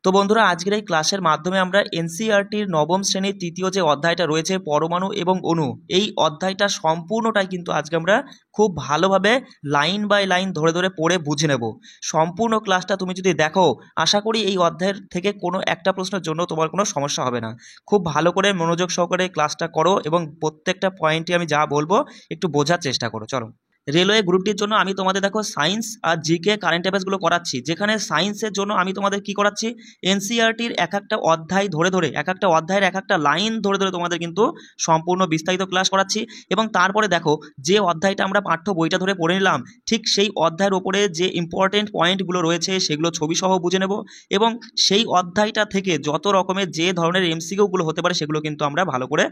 তো বন্ধুরা, আজকের এই ক্লাসের মাধ্যমে আমরা এনসিইআরটির নবম শ্রেণীর তৃতীয় যে অধ্যায়টা রয়েছে পরমাণু এবং অণু, এই অধ্যায়টা সম্পূর্ণটাই কিন্তু আজকে আমরা খুব ভালোভাবে লাইন বাই লাইন ধরে ধরে পড়ে বুঝে নেব। সম্পূর্ণ ক্লাসটা তুমি যদি দেখো, আশা করি এই অধ্যায়ের থেকে কোনো একটা প্রশ্নের জন্য তোমার কোনো সমস্যা হবে না। খুব ভালো করে মনোযোগ সহকারে ক্লাসটা করো এবং প্রত্যেকটা পয়েন্টে আমি যা বলবো একটু বোঝার চেষ্টা করো। চলো, রেলওয়ে গ্রুপটির জন্য আমি তোমাদের দেখো সায়েন্স আর জিকে কারেন্ট অ্যাফেয়ার্সগুলো করাচ্ছি। যেখানে সায়েন্সের জন্য আমি তোমাদের কি করাচ্ছি, এনসিইআরটির এক একটা অধ্যায় ধরে ধরে, এক একটা অধ্যায়ের এক একটা লাইন ধরে ধরে তোমাদের কিন্তু সম্পূর্ণ বিস্তারিত ক্লাস করাচ্ছি। এবং তারপরে দেখো, যে অধ্যায়টা আমরা পাঠ্য বইটা ধরে পড়ে নিলাম, ঠিক সেই অধ্যায়ের ওপরে যে ইম্পর্টেন্ট পয়েন্টগুলো রয়েছে সেগুলো ছবি সহ বুঝে নেব। এবং সেই অধ্যায়টা থেকে যত রকমের যে ধরনের এমসিকিউগুলো হতে পারে সেগুলো কিন্তু আমরা ভালো করে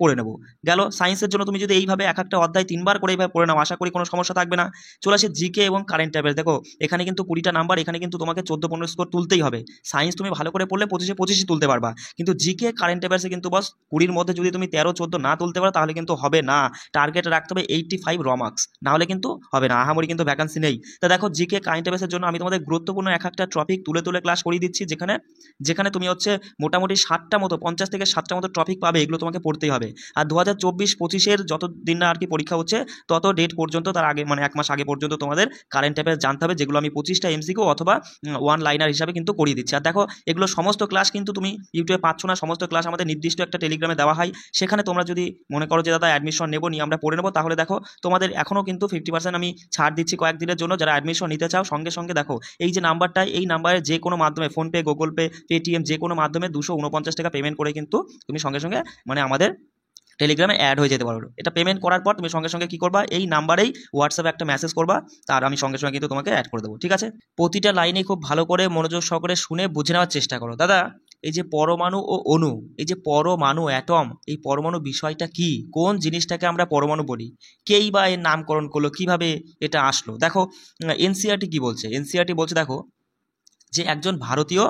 করে নেব। গেল, সায়েন্সের জন্য তুমি যদি এইভাবে এক একটা অধ্যায় 3বার করে এইভাবে পড়ে নাও, আশা করি কোনো সমস্যা থাকবে না। চলে আসে জিকে এবং কারেন্ট অ্যাফেয়ার্স। দেখো, এখানে কিন্তু 20টা নাম্বার, এখানে কিন্তু তোমাকে 14-15 স্কোর তুলতেই হবে। সায়েন্স তুমি ভালো করে পড়লে 25-25 তুলতে পারবা, কিন্তু জিকে কারেন্ট অ্যাফেয়ার্সে কিন্তু বস 20-র মধ্যে যদি তুমি 13-14 না তুলতে পারো তাহলে কিন্তু হবে না। টার্গেট রাখতে হবে 85 র মার্কস, না হলে কিন্তু হবে না। আহামরি কিন্তু ভ্যাকান্সি নেই। তা দেখো, জিকে কারেন্ট অ্যাফেয়ার্সের জন্য আমি তোমাদের গুরুত্বপূর্ণ এক একটা টপিক তুলে তুলে ক্লাস করিয়ে দিচ্ছি, যেখানে যেখানে তুমি হচ্ছে মোটামুটি 60টা মতো, 50 থেকে 60টা মতো টপিক পাবে। এগুলো তোমাকে পড়তেই হবে। আর 2024-25-এর যত দিন না আর কি পরীক্ষা হচ্ছে তত ডেট পর্যন্ত, তার আগে মানে 1 মাস আগে পর্যন্ত তোমাদের কারেন্ট অ্যাফেয়ার্স জানতে হবে, যেগুলো আমি 25টা এমসিকিউ অথবা ওয়ান লাইনার হিসাবে কিন্তু করিয়ে দিচ্ছি। আর দেখো, এগুলো সমস্ত ক্লাস কিন্তু তুমি ইউটিউবে পাচ্ছ না, সমস্ত ক্লাস আমাদের নির্দিষ্ট একটা টেলিগ্রামে দেওয়া হয়। সেখানে তোমরা যদি মনে করো যে দাদা অ্যাডমিশন নেবো, নিয়ে আমরা পড়ে নেবো, তাহলে দেখো তোমাদের এখনও কিন্তু 50% আমি ছাড় দিচ্ছি কয়েকদিনের জন্য। যারা অ্যাডমিশন নিতে চাও, সঙ্গে সঙ্গে দেখো এই যে নাম্বারটা, এই নাম্বারে যে কোনো মাধ্যমে, ফোনপে, গুগল পে, পেটিএম, যে কোনো মাধ্যমে 249 টাকা পেমেন্ট করে কিন্তু তুমি সঙ্গে সঙ্গে মানে আমাদের টেলিগ্রামে অ্যাড হয়ে যেতে পারো। এটা পেমেন্ট করার পর তুমি সঙ্গে সঙ্গে কী করবা, এই নাম্বারেই হোয়াটসঅ্যাপে একটা মেসেজ করবা, তার আমি সঙ্গে সঙ্গে কিন্তু তোমাকে অ্যাড করে দেবো। ঠিক আছে? প্রতিটা লাইনে খুব ভালো করে মনোযোগ সহকারে শুনে বুঝে নেওয়ার চেষ্টা করো। দাদা, এই যে পরমাণু ও অণু, এই যে পরমাণু, অ্যাটম, এই পরমাণু বিষয়টা কি, কোন জিনিসটাকে আমরা পরমাণু বলি, কেই বা এর নামকরণ করলো, কিভাবে এটা আসলো? দেখো, এনসিইআরটি কি বলছে, এনসিইআরটি বলছে দেখো, যে একজন ভারতীয়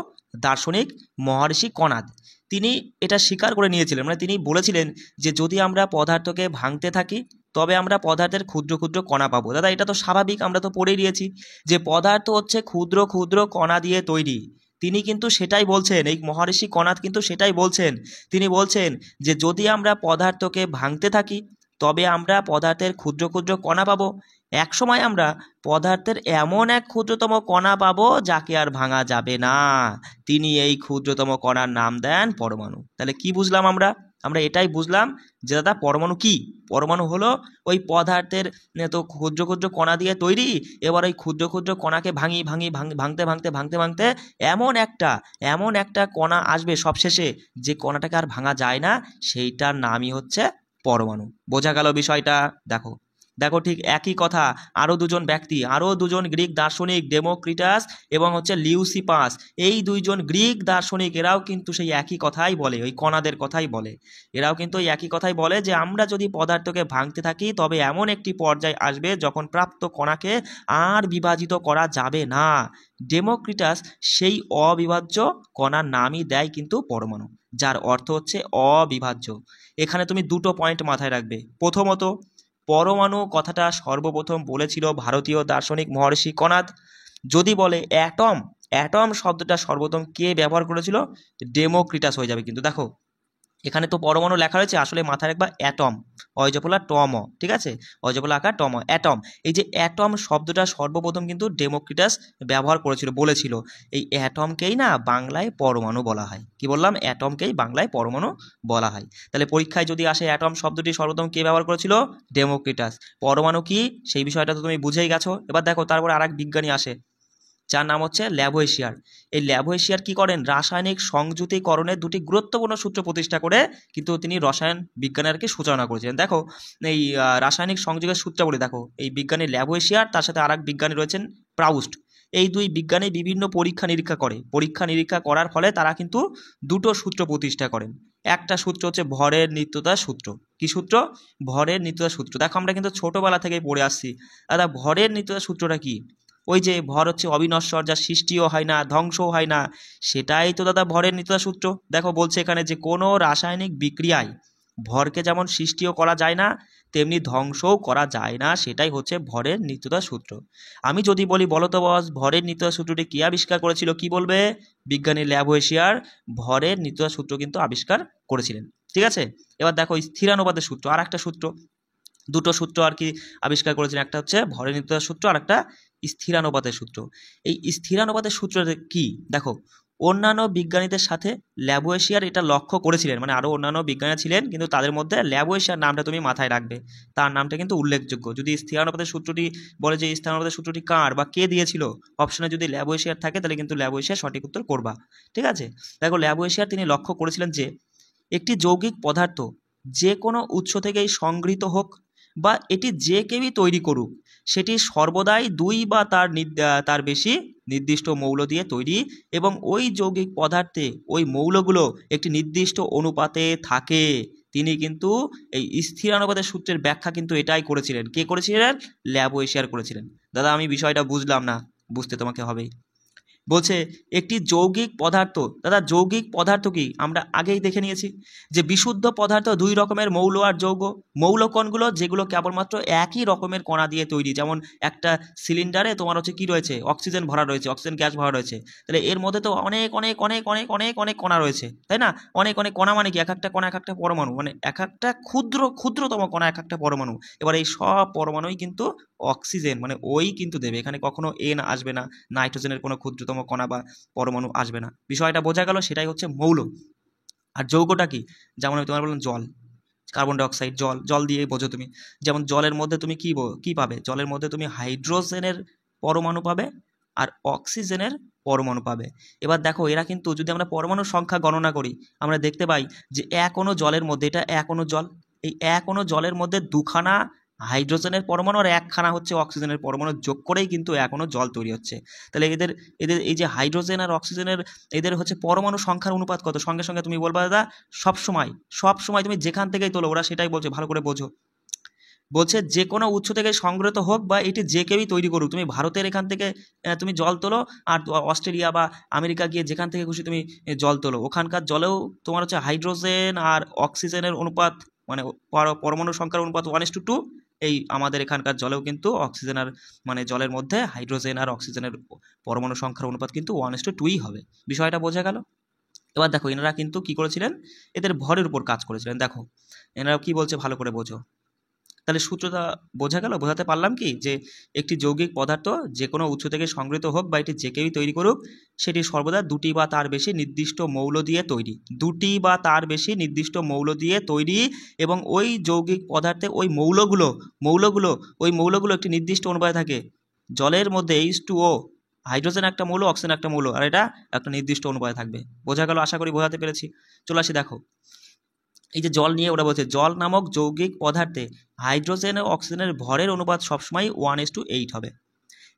দার্শনিক মহর্ষি কণাদ, তিনি এটা স্বীকার করে নিয়েছিলেন, মানে তিনি বলেছিলেন যে যদি আমরা পদার্থকে ভাঙতে থাকি তবে আমরা পদার্থের ক্ষুদ্র ক্ষুদ্র কণা পাবো। দাদা, এটা তো স্বাভাবিক, আমরা তো পড়েই দিয়েছি যে পদার্থ হচ্ছে ক্ষুদ্র ক্ষুদ্র কণা দিয়ে তৈরি। তিনি কিন্তু সেটাই বলছেন, এই মহর্ষি কণাদ কিন্তু সেটাই বলছেন। তিনি বলছেন যে যদি আমরা পদার্থকে ভাঙতে থাকি তবে আমরা পদার্থের ক্ষুদ্র ক্ষুদ্র কণা পাবো। এক সময় আমরা পদার্থের এমন এক ক্ষুদ্রতম কণা পাবো যাকে আর ভাঙা যাবে না। তিনি এই ক্ষুদ্রতম কণার নাম দেন পরমাণু। তাহলে কি বুঝলাম আমরা? আমরা এটাই বুঝলাম যে দাদা, পরমাণু কি? পরমাণু হলো ওই পদার্থের তো ক্ষুদ্র ক্ষুদ্র কণা দিয়ে তৈরি। এবার ওই ক্ষুদ্র ক্ষুদ্র কণাকে ভাঙতে ভাঙতে ভাঙতে ভাঙতে এমন একটা কণা আসবে সবশেষে, যে কণাটাকে আর ভাঙা যায় না, সেইটার নামই হচ্ছে পরমাণু। বোঝা গেল বিষয়টা? দেখো দেখো, ঠিক একই কথা আরও দুজন ব্যক্তি, আরও দুজন গ্রিক দার্শনিক, ডেমোক্রিটাস এবং হচ্ছে লিউসিপাস, এই দুইজন গ্রিক দার্শনিক, এরাও কিন্তু সেই একই কথাই বলে, ওই কণাদের কথাই বলে। এরাও কিন্তু ওই একই কথাই বলে যে আমরা যদি পদার্থকে ভাঙতে থাকি তবে এমন একটি পর্যায় আসবে যখন প্রাপ্ত কণাকে আর বিভাজিত করা যাবে না। ডেমোক্রিটাস সেই অবিভাজ্য কণার নামই দেয় কিন্তু পরমাণু, যার অর্থ হচ্ছে অবিভাজ্য। এখানে তুমি দুটো পয়েন্ট মাথায় রাখবে। প্রথমত, পরমাণু কথাটা সর্বপ্রথম বলেছিল ভারতীয় দার্শনিক মহর্ষি কণাদ। যদি বলে অ্যাটম, অ্যাটম শব্দটা সর্বপ্রথম কে ব্যবহার করেছিল? ডেমোক্রিটাস হয়ে যাবে। কিন্তু দেখো, এখানে তো পরমাণু লেখা রয়েছে, আসলে মাথায় রাখবা অ্যাটম, অজপলা টম, ঠিক আছে, অজপলা আকার টম, অ্যাটম। এই যে অ্যাটম শব্দটা সর্বপ্রথম কিন্তু ডেমোক্রিটাস ব্যবহার করেছিল, বলেছিল এই অ্যাটমকেই না বাংলায় পরমাণু বলা হয়। কি বললাম? অ্যাটমকেই বাংলায় পরমাণু বলা হয়। তাহলে পরীক্ষায় যদি আসে অ্যাটম শব্দটি সর্বপ্রথম কে ব্যবহার করেছিল? ডেমোক্রিটাস। পরমাণু কি সেই বিষয়টা তো তুমি বুঝেই গেছো। এবার দেখো, তারপর আরেক বিজ্ঞানী আসে, যার নাম হচ্ছে ল্যাভোয়েশিয়ার। এই ল্যাভোয়েশিয়ার কি করেন? রাসায়নিক সংযুতিকরণের দুটি গুরুত্বপূর্ণ সূত্র প্রতিষ্ঠা করে কিন্তু তিনি রসায়ন বিজ্ঞানের আর কি সূচনা করেছিলেন। দেখো, এই রাসায়নিক সংযোগের সূত্রাবলী দেখো, এই বিজ্ঞানী ল্যাভোয়েশিয়ার, তার সাথে আরেক বিজ্ঞানী রয়েছেন প্রাউস্ট। এই দুই বিজ্ঞানী বিভিন্ন পরীক্ষা নিরীক্ষা করার ফলে তারা কিন্তু দুটো সূত্র প্রতিষ্ঠা করেন। একটা সূত্র হচ্ছে ভরের নিত্যতা সূত্র। কি সূত্র? ভরের নিত্যতা সূত্র। দেখো, আমরা কিন্তু ছোটবেলা থেকেই পড়ে আসছি। দাদা, ভরের নিত্যতা সূত্রটা কি? ওই যে ভর হচ্ছে অবিনশ্বর, যা সৃষ্টিও হয় না, ধ্বংসও হয় না, সেটাই তো দাদা ভরের নিত্যতা সূত্র। দেখো বলছে এখানে যে কোনো রাসায়নিক বিক্রিয়ায় ভরকে যেমন সৃষ্টিও করা যায় না তেমনি ধ্বংসও করা যায় না, সেটাই হচ্ছে ভরের নিত্যতা সূত্র। আমি যদি বলি বলো তো বস, ভরের নিত্যতা সূত্রটি কে আবিষ্কার করেছিল, কি বলবে? বিজ্ঞানী ল্যাভোয়েশিয়ার ভরের নিত্যতা সূত্র কিন্তু আবিষ্কার করেছিলেন। ঠিক আছে, এবার দেখো স্থিরানুপাতের সূত্র, আর একটা সূত্র, দুটো সূত্র আর কি আবিষ্কার করেছেন, একটা হচ্ছে ভরের নিত্যতা সূত্র আর একটা স্থিরানুপাতের সূত্র। এই স্থিরানুপাতের সূত্র কি দেখো, অন্যান্য বিজ্ঞানীদের সাথে ল্যাভোয়েশিয়ার এটা লক্ষ্য করেছিলেন, মানে আরও অন্যান্য বিজ্ঞানী ছিলেন কিন্তু তাদের মধ্যে ল্যাভোয়েশিয়ার নামটা তুমি মাথায় রাখবে, তার নামটা কিন্তু উল্লেখযোগ্য। যদি স্থিরানুপাতের সূত্রটি বলে যে স্থিরানুপাতের সূত্রটি কার বা কে দিয়েছিল, অপশনে যদি ল্যাভোয়েশিয়ার থাকে তাহলে কিন্তু ল্যাভোয়েশিয়ার সঠিক উত্তর করবা। ঠিক আছে, দেখো ল্যাভোয়েশিয়ার তিনি লক্ষ্য করেছিলেন যে একটি যৌগিক পদার্থ যে কোনো উৎস থেকেই সংগৃহীত হোক বা এটি যে কেউই তৈরি করুক, সেটি সর্বদাই দুই বা তার বেশি নির্দিষ্ট মৌল দিয়ে তৈরি এবং ওই যৌগিক পদার্থে ওই মৌলগুলো একটি নির্দিষ্ট অনুপাতে থাকে। তিনি কিন্তু এই স্থিরানুপাতের সূত্রের ব্যাখ্যা কিন্তু এটাই করেছিলেন। কে করেছিলেন? ল্যাভোয়েশিয়ার করেছিলেন। দাদা আমি বিষয়টা বুঝলাম না, বুঝতে তোমাকে হবেই। বলছে একটি যৌগিক পদার্থ, দাদা যৌগিক পদার্থ কি আমরা আগেই দেখে নিয়েছি যে বিশুদ্ধ পদার্থ দুই রকমের, মৌল আর যৌগ। মৌল কণগুলো যেগুলো কেবলমাত্র একই রকমের কণা দিয়ে তৈরি, যেমন একটা সিলিন্ডারে তোমার হচ্ছে কি রয়েছে, অক্সিজেন ভরা রয়েছে, অক্সিজেন গ্যাস ভরা রয়েছে, তাহলে এর মধ্যে তো অনেক অনেক অনেক অনেক অনেক অনেক কণা রয়েছে, তাই না? অনেক অনেক কণা মানে কি, এক একটা কণা এক একটা পরমাণু, মানে এক একটা ক্ষুদ্রতম কণা এক একটা পরমাণু। এবার এই সব পরমাণুই কিন্তু অক্সিজেন মানে ওই কিন্তু দেবে, এখানে কখনো এন আসবে না, নাইট্রোজেনের কোনো ক্ষুদ্রতম কণা বা পরমাণু আসবে না। বিষয়টা বোঝা গেল, সেটাই হচ্ছে মৌল। আর যৌগটা কি, যেমন আমি তোমার বললাম জল, কার্বন ডাইঅক্সাইড, জল, জল দিয়ে বোঝো তুমি। যেমন জলের মধ্যে তুমি কি পাবে, জলের মধ্যে তুমি হাইড্রোজেনের পরমাণু পাবে আর অক্সিজেনের পরমাণু পাবে। এবার দেখো এরা কিন্তু যদি আমরা পরমাণুর সংখ্যা গণনা করি, আমরা দেখতে পাই যে এক অণু জলের মধ্যে, এটা এক অণু জল, এই এক অণু জলের মধ্যে দুখানা হাইড্রোজেনের পরমাণু আর একখানা হচ্ছে অক্সিজেনের পরমাণু যোগ করেই কিন্তু এক অণু জল তৈরি হচ্ছে। তাহলে এদের এদের এই যে হাইড্রোজেন আর অক্সিজেনের এদের হচ্ছে পরমাণু সংখ্যার অনুপাত কত, সঙ্গে সঙ্গে তুমি বলবা দাদা সব সময় তুমি যেখান থেকেই তোলো, ওরা সেটাই বলছে, ভালো করে বোঝো। বলছে যে কোনো উৎস থেকে সংগৃহীত হোক বা এটি যে কেউই তৈরি করুক, তুমি ভারতের এখান থেকে তুমি জল তোলো আর অস্ট্রেলিয়া বা আমেরিকা গিয়ে যেখান থেকে খুশি তুমি জল তোলো, ওখানকার জলেও তোমার হচ্ছে হাইড্রোজেন আর অক্সিজেনের অনুপাত, মানে পরমাণু সংখ্যার অনুপাত 1:2। এই আমাদের এখানকার জলেও কিন্তু অক্সিজেন আর মানে জলের মধ্যে হাইড্রোজেন আর অক্সিজেনের পরমাণু সংখ্যার অনুপাত কিন্তু 1:2ই হবে। বিষয়টা বোঝা গেল? এবার দেখো এনারা কিন্তু কি করেছিলেন, এদের ভরের উপর কাজ করেছিলেন। দেখো এনারা কি বলছে ভালো করে বোঝো। তাহলে সূত্রটা বোঝা গেল, বোঝাতে পারলাম কি যে একটি যৌগিক পদার্থ যে কোনো উৎস থেকে সংগৃহীত হোক বা এটি যে কেউই তৈরি করুক, সেটি সর্বদা দুটি বা তার বেশি নির্দিষ্ট মৌল দিয়ে তৈরি, দুটি বা তার বেশি নির্দিষ্ট মৌল দিয়ে তৈরি এবং ওই যৌগিক পদার্থে ওই মৌলগুলো একটি নির্দিষ্ট অনুপাতে থাকে। জলের মধ্যে H2O, হাইড্রোজেন একটা মৌল, অক্সিজেন একটা মৌল, আর এটা একটা নির্দিষ্ট অনুপাতে থাকবে। বোঝা গেল? আশা করি বোঝাতে পেরেছি। চলে আসি দেখো, এই যে জল নিয়ে ওরা বলছে জল নামক যৌগিক পদার্থে হাইড্রোজেন ও অক্সিজেনের ভরের অনুপাত সবসময় 1:8 হবে।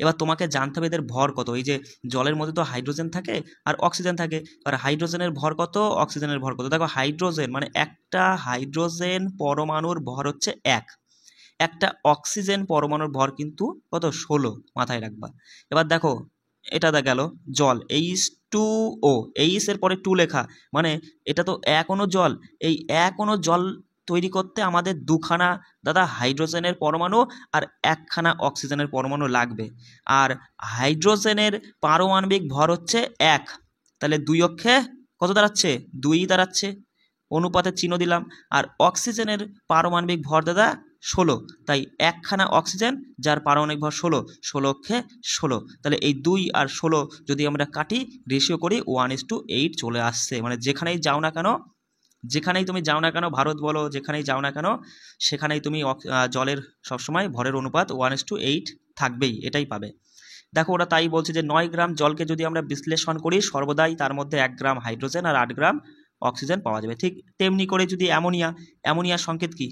এবার তোমাকে জানতে হবে এদের ভর কত। এই যে জলের মধ্যে তো হাইড্রোজেন থাকে আর অক্সিজেন থাকে, আর হাইড্রোজেনের ভর কত, অক্সিজেনের ভর কত। দেখো হাইড্রোজেন মানে একটা হাইড্রোজেন পরমাণুর ভর হচ্ছে 1, একটা অক্সিজেন পরমাণুর ভর কিন্তু কত, 16, মাথায় রাখবা। এবার দেখো এটা গেল জল, H2O, এইচ এর পরে 2 লেখা, মানে এটা তো এক অণু জল। এই এক অণু জল তৈরি করতে আমাদের দুখানা দাদা হাইড্রোজেনের পরমাণু আর একখানা অক্সিজেনের পরমাণু লাগবে। আর হাইড্রোজেনের পারমাণবিক ভর হচ্ছে 1, তাহলে 2 অক্ষে কত দাঁড়াচ্ছে, 2 দাঁড়াচ্ছে, অনুপাতের চিহ্ন দিলাম। আর অক্সিজেনের পারমাণবিক ভর দাদা 16, তাই একখানা অক্সিজেন যার পারমাণবিক ভর 16 অক্ষে 16, তাহলে এই 2 আর 16 যদি আমরা কাটি, রেশিও করি 1:8 চলে আসছে। মানে যেখানেই তুমি যাও না কেন, ভারত বলো যেখানেই যাও না কেন, সেখানেই তুমি জলের সবসময় ভরের অনুপাত 1:8 থাকবেই, এটাই পাবে। দেখো ওরা তাই বলছে যে 9 গ্রাম জলকে যদি আমরা বিশ্লেষণ করি, সর্বদাই তার মধ্যে 1 গ্রাম হাইড্রোজেন আর 8 গ্রাম অক্সিজেন পাওয়া যাবে। ঠিক তেমনি করে যদি অ্যামোনিয়ার সংকেত কি,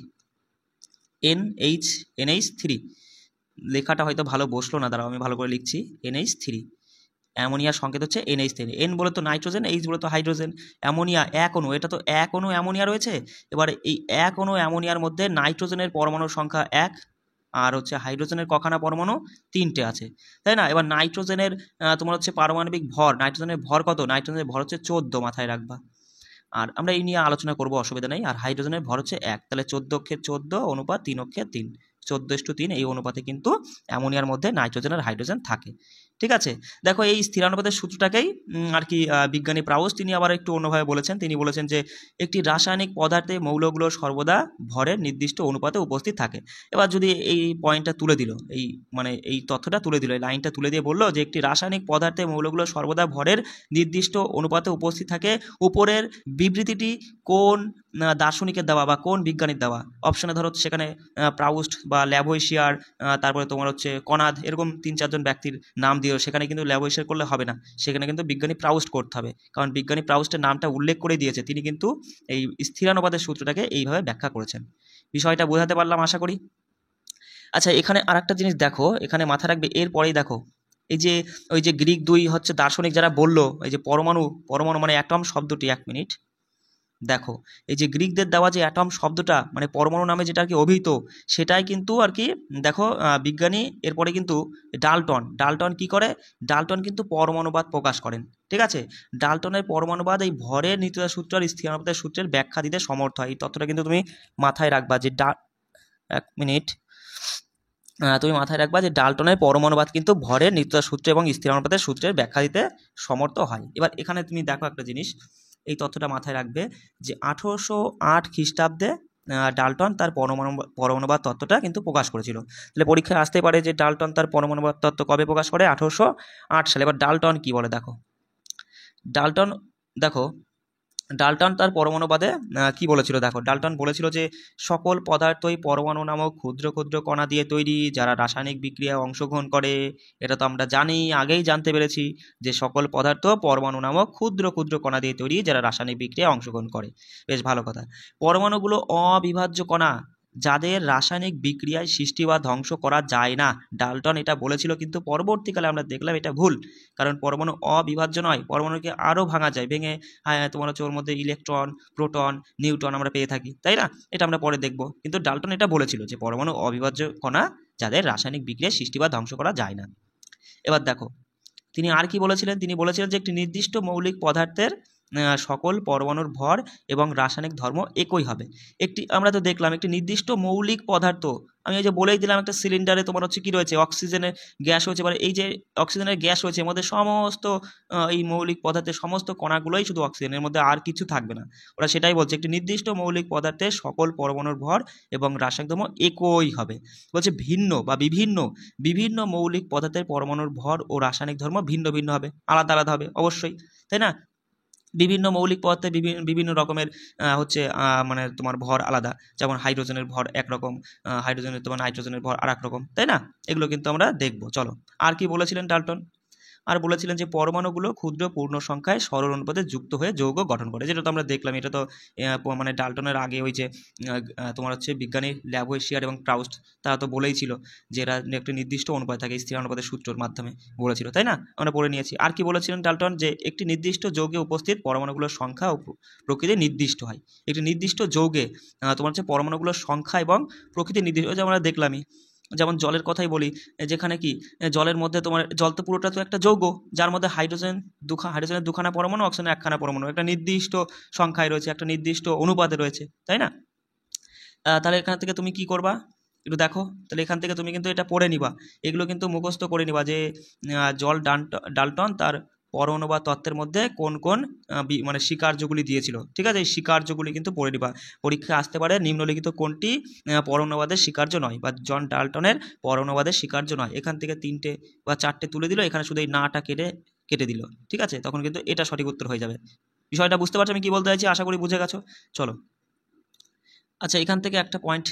NH3, লেখাটা হয়তো ভালো বসলো না, দাঁড়াও আমি ভালো করে লিখছি, NH3, অ্যামোনিয়ার সংকেত হচ্ছে NH3। N বলে তো নাইট্রোজেন, H বলে তো হাইড্রোজেন, অ্যামোনিয়া এক অণু, এটা তো এক অণু অ্যামোনিয়া রয়েছে। এবার এই এক অণু অ্যামোনিয়ার মধ্যে নাইট্রোজেনের পরমাণুর সংখ্যা 1 আর হচ্ছে হাইড্রোজেনের কখানা পরমাণু, 3টে আছে, তাই না? এবার নাইট্রোজেনের তোমার হচ্ছে পারমাণবিক ভর, নাইট্রোজেনের ভর কত, নাইট্রোজেনের ভর হচ্ছে 14, মাথায় রাখবা। আর আমরা এই নিয়ে আলোচনা করব, অসুবিধা নেই। আর হাইড্রোজেনের ভর হচ্ছে 1, তাহলে 14/14 অনুপাত 3/3, 14:3 এই অনুপাতে কিন্তু অ্যামোনিয়ার মধ্যে নাইট্রোজেন আর হাইড্রোজেন থাকে। ঠিক আছে, দেখো এই স্থিরানুপাতের সূত্রটাকেই আর কি বিজ্ঞানী প্রাউস তিনি আবার একটু অন্যভাবে বলেছেন। তিনি বলেছেন যে একটি রাসায়নিক পদার্থে মৌলগুলো সর্বদা ভরের নির্দিষ্ট অনুপাতে উপস্থিত থাকে। এবার যদি এই পয়েন্টটা তুলে দিল, এই তথ্যটা তুলে দিল, এই লাইনটা তুলে দিয়ে বললো যে একটি রাসায়নিক পদার্থে মৌলগুলো সর্বদা ভরের নির্দিষ্ট অনুপাতে উপস্থিত থাকে। উপরের বিবৃতিটি কোন দার্শনিকের দেওয়া বা কোন বিজ্ঞানীর দেওয়া? অপশনে ধরো সেখানে প্রাউস্ট বা ল্যাভোইশিয়ার, তারপরে তোমার হচ্ছে কনাদ, এরকম 3-4জন ব্যক্তির নাম দিও। সেখানে কিন্তু ল্যাভোইশিয়ার করলে হবে না, সেখানে কিন্তু বিজ্ঞানী প্রাউস্ট করতে হবে, কারণ বিজ্ঞানী প্রাউস্টের নামটা উল্লেখ করে দিয়েছে। তিনি কিন্তু এই স্থিরানুপাতের সূত্রটাকে এইভাবে ব্যাখ্যা করেছেন। বিষয়টা বোঝাতে পারলাম আশা করি। আচ্ছা, এখানে আরেকটা জিনিস দেখো, এখানে মাথায় রাখবে, এরপরেই দেখো এই যে ওই যে গ্রিক 2 হচ্ছে দার্শনিক যারা বললো এই যে পরমাণু মানে অ্যাটম শব্দটি, 1 মিনিট দেখো, এই যে গ্রিকদের দেওয়া যে অ্যাটম শব্দটা মানে পরমাণু নামে যেটা আর কি অভিহিত, সেটাই কিন্তু আর কি দেখো বিজ্ঞানী এরপরে কিন্তু ডাল্টন কি করে, ডাল্টন কিন্তু পরমাণুবাদ প্রকাশ করেন। ঠিক আছে, ডাল্টনের পরমাণুবাদ এই ভরের নিত্যতা সূত্র আর স্থিরানুপাতের সূত্রের ব্যাখ্যা দিতে সমর্থ হয়। এই তথ্যটা কিন্তু তুমি মাথায় রাখবা যে 1 মিনিট তুমি মাথায় রাখবা যে ডাল্টনের পরমাণুবাদ কিন্তু ভরের নিত্যতা সূত্র এবং স্থিরানুপাতের সূত্রের ব্যাখ্যা দিতে সমর্থ হয়। এবার এখানে তুমি দেখো একটা জিনিস, এই তথ্যটা মাথায় রাখবে যে 1808 খ্রিস্টাব্দে ডাল্টন তার পরমাণুবাদ তত্ত্বটা কিন্তু প্রকাশ করেছিল। তাহলে পরীক্ষায় আসতে পারে যে ডাল্টন তার পরমাণুবাদ তত্ত্ব কবে প্রকাশ করে? 1808 সালে। এবার ডাল্টন কি বলে দেখো, ডাল্টন দেখো ডাল্টন তার পরমাণুবাদে কি বলেছিল দেখো, ডাল্টন বলেছিল যে সকল পদার্থই পরমাণু নামক ক্ষুদ্র ক্ষুদ্র কণা দিয়ে তৈরি যারা রাসায়নিক বিক্রিয়ায় অংশগ্রহণ করে। এটা তো আমরা জানি, আগেই জানতে পেরেছি যে সকল পদার্থ পরমাণু নামক ক্ষুদ্র ক্ষুদ্র কণা দিয়ে তৈরি যারা রাসায়নিক বিক্রিয়ায় অংশগ্রহণ করে। বেশ ভালো কথা। পরমাণুগুলো অবিভাজ্য কণা যাদের রাসায়নিক বিক্রিয়ায় সৃষ্টি বা ধ্বংস করা যায় না। ডাল্টন এটা বলেছিল, কিন্তু পরবর্তীকালে আমরা দেখলাম এটা ভুল, কারণ পরমাণু অবিভাজ্য নয়, পরমাণুকে আরও ভাঙা যায়, ভেঙে তোমার হচ্ছে ওর মধ্যে ইলেকট্রন, প্রোটন, নিউট্রন আমরা পেয়ে থাকি, তাই না? এটা আমরা পরে দেখব, কিন্তু ডাল্টন এটা বলেছিল যে পরমাণু অবিভাজ্য কণা যাদের রাসায়নিক বিক্রিয়ায় সৃষ্টি বা ধ্বংস করা যায় না। এবার দেখো তিনি আর কি বলেছিলেন, তিনি বলেছিলেন যে একটি নির্দিষ্ট মৌলিক পদার্থের সকল পরমাণুর ভর এবং রাসায়নিক ধর্ম একই হবে। আমরা তো দেখলাম একটি নির্দিষ্ট মৌলিক পদার্থ, আমি ওই যে বলেই দিলাম একটা সিলিন্ডারে তোমার হচ্ছে কি রয়েছে, অক্সিজেনের গ্যাস রয়েছে, মানে এই যে অক্সিজেনের গ্যাস রয়েছে এর মধ্যে সমস্ত এই মৌলিক পদার্থের সমস্ত কণাগুলোই শুধু অক্সিজেনের মধ্যে, আর কিছু থাকবে না। ওরা সেটাই বলছে, একটি নির্দিষ্ট মৌলিক পদার্থের সকল পরমাণুর ভর এবং রাসায়নিক ধর্ম একই হবে। বলছে ভিন্ন বা বিভিন্ন মৌলিক পদার্থের পরমাণুর ভর ও রাসায়নিক ধর্ম ভিন্ন ভিন্ন হবে, আলাদা আলাদা হবে অবশ্যই, তাই না? বিভিন্ন মৌলিক পদার্থে বিভিন্ন রকমের হচ্ছে মানে তোমার ভর আলাদা, যেমন হাইড্রোজেনের ভর একরকম, হাইড্রোজেনের তোমার নাইট্রোজেনের ভর আর এক রকম, তাই না? এগুলো কিন্তু আমরা দেখবো। চলো, আর কি বলেছিলেন ডাল্টন? আর বলেছিলেন যে পরমাণুগুলো ক্ষুদ্র পূর্ণ সংখ্যায় সরল অনুপাতে যুক্ত হয়ে যৌগ গঠন করে, যেটা তো আমরা দেখলাম। এটা তো মানে ডাল্টনের আগে ওই যে তোমার হচ্ছে বিজ্ঞানী ল্যাভোইশিয়ার এবং প্রাউস্ট তারা তো বলেই ছিল যে এরা একটি নির্দিষ্ট অনুপাত থাকে, স্থিরানুপাতের সূত্রের মাধ্যমে বলেছিল, তাই না? আমরা পড়ে নিয়েছি। আর কি বলেছিলেন ডাল্টন? যে একটি নির্দিষ্ট যৌগে উপস্থিত পরমাণুগুলোর সংখ্যা ও প্রকৃতি নির্দিষ্ট হয়। একটি নির্দিষ্ট যৌগে তোমার হচ্ছে পরমাণুগুলোর সংখ্যা এবং প্রকৃতি নির্দিষ্ট, যেমন আমরা দেখলামই। যেমন জলের কথাই বলি, যেখানে কি জলের মধ্যে তোমার জল তো পুরোটা তো একটা যৌগ, যার মধ্যে হাইড্রোজেনের দুখানা পরমাণু, অক্সিজেনের একখানা পরমাণু, একটা নির্দিষ্ট সংখ্যায় রয়েছে, একটা নির্দিষ্ট অনুপাতে রয়েছে, তাই না? তাহলে এখান থেকে তুমি কি করবা একটু দেখো, তাহলে এখান থেকে তুমি কিন্তু এটা পড়ে নিবা, এগুলো কিন্তু মুখস্থ করে নিবা যে ডাল্টন তার পরমাণু বা তত্ত্বের মধ্যে কোন কোন মানে স্বীকার্যগুলি দিয়েছিল। ঠিক আছে, এই স্বীকার্যগুলি কিন্তু পড়ে নিবা। পরীক্ষায় আসতে পারে নিম্নলিখিত কোনটি পরমাণুবাদের স্বীকার্য নয় বা জন ডাল্টনের পরমাণুবাদের স্বীকার্য নয়। এখান থেকে 3টে বা 4টে তুলে দিল, এখানে শুধু এই নাটা কেটে দিল। ঠিক আছে, তখন কিন্তু এটা সঠিক উত্তর হয়ে যাবে। বিষয়টা বুঝতে পারছো আমি কি বলতে চাইছি? আশা করি বুঝে গেছো। চলো, আচ্ছা, এখান থেকে একটা পয়েন্ট,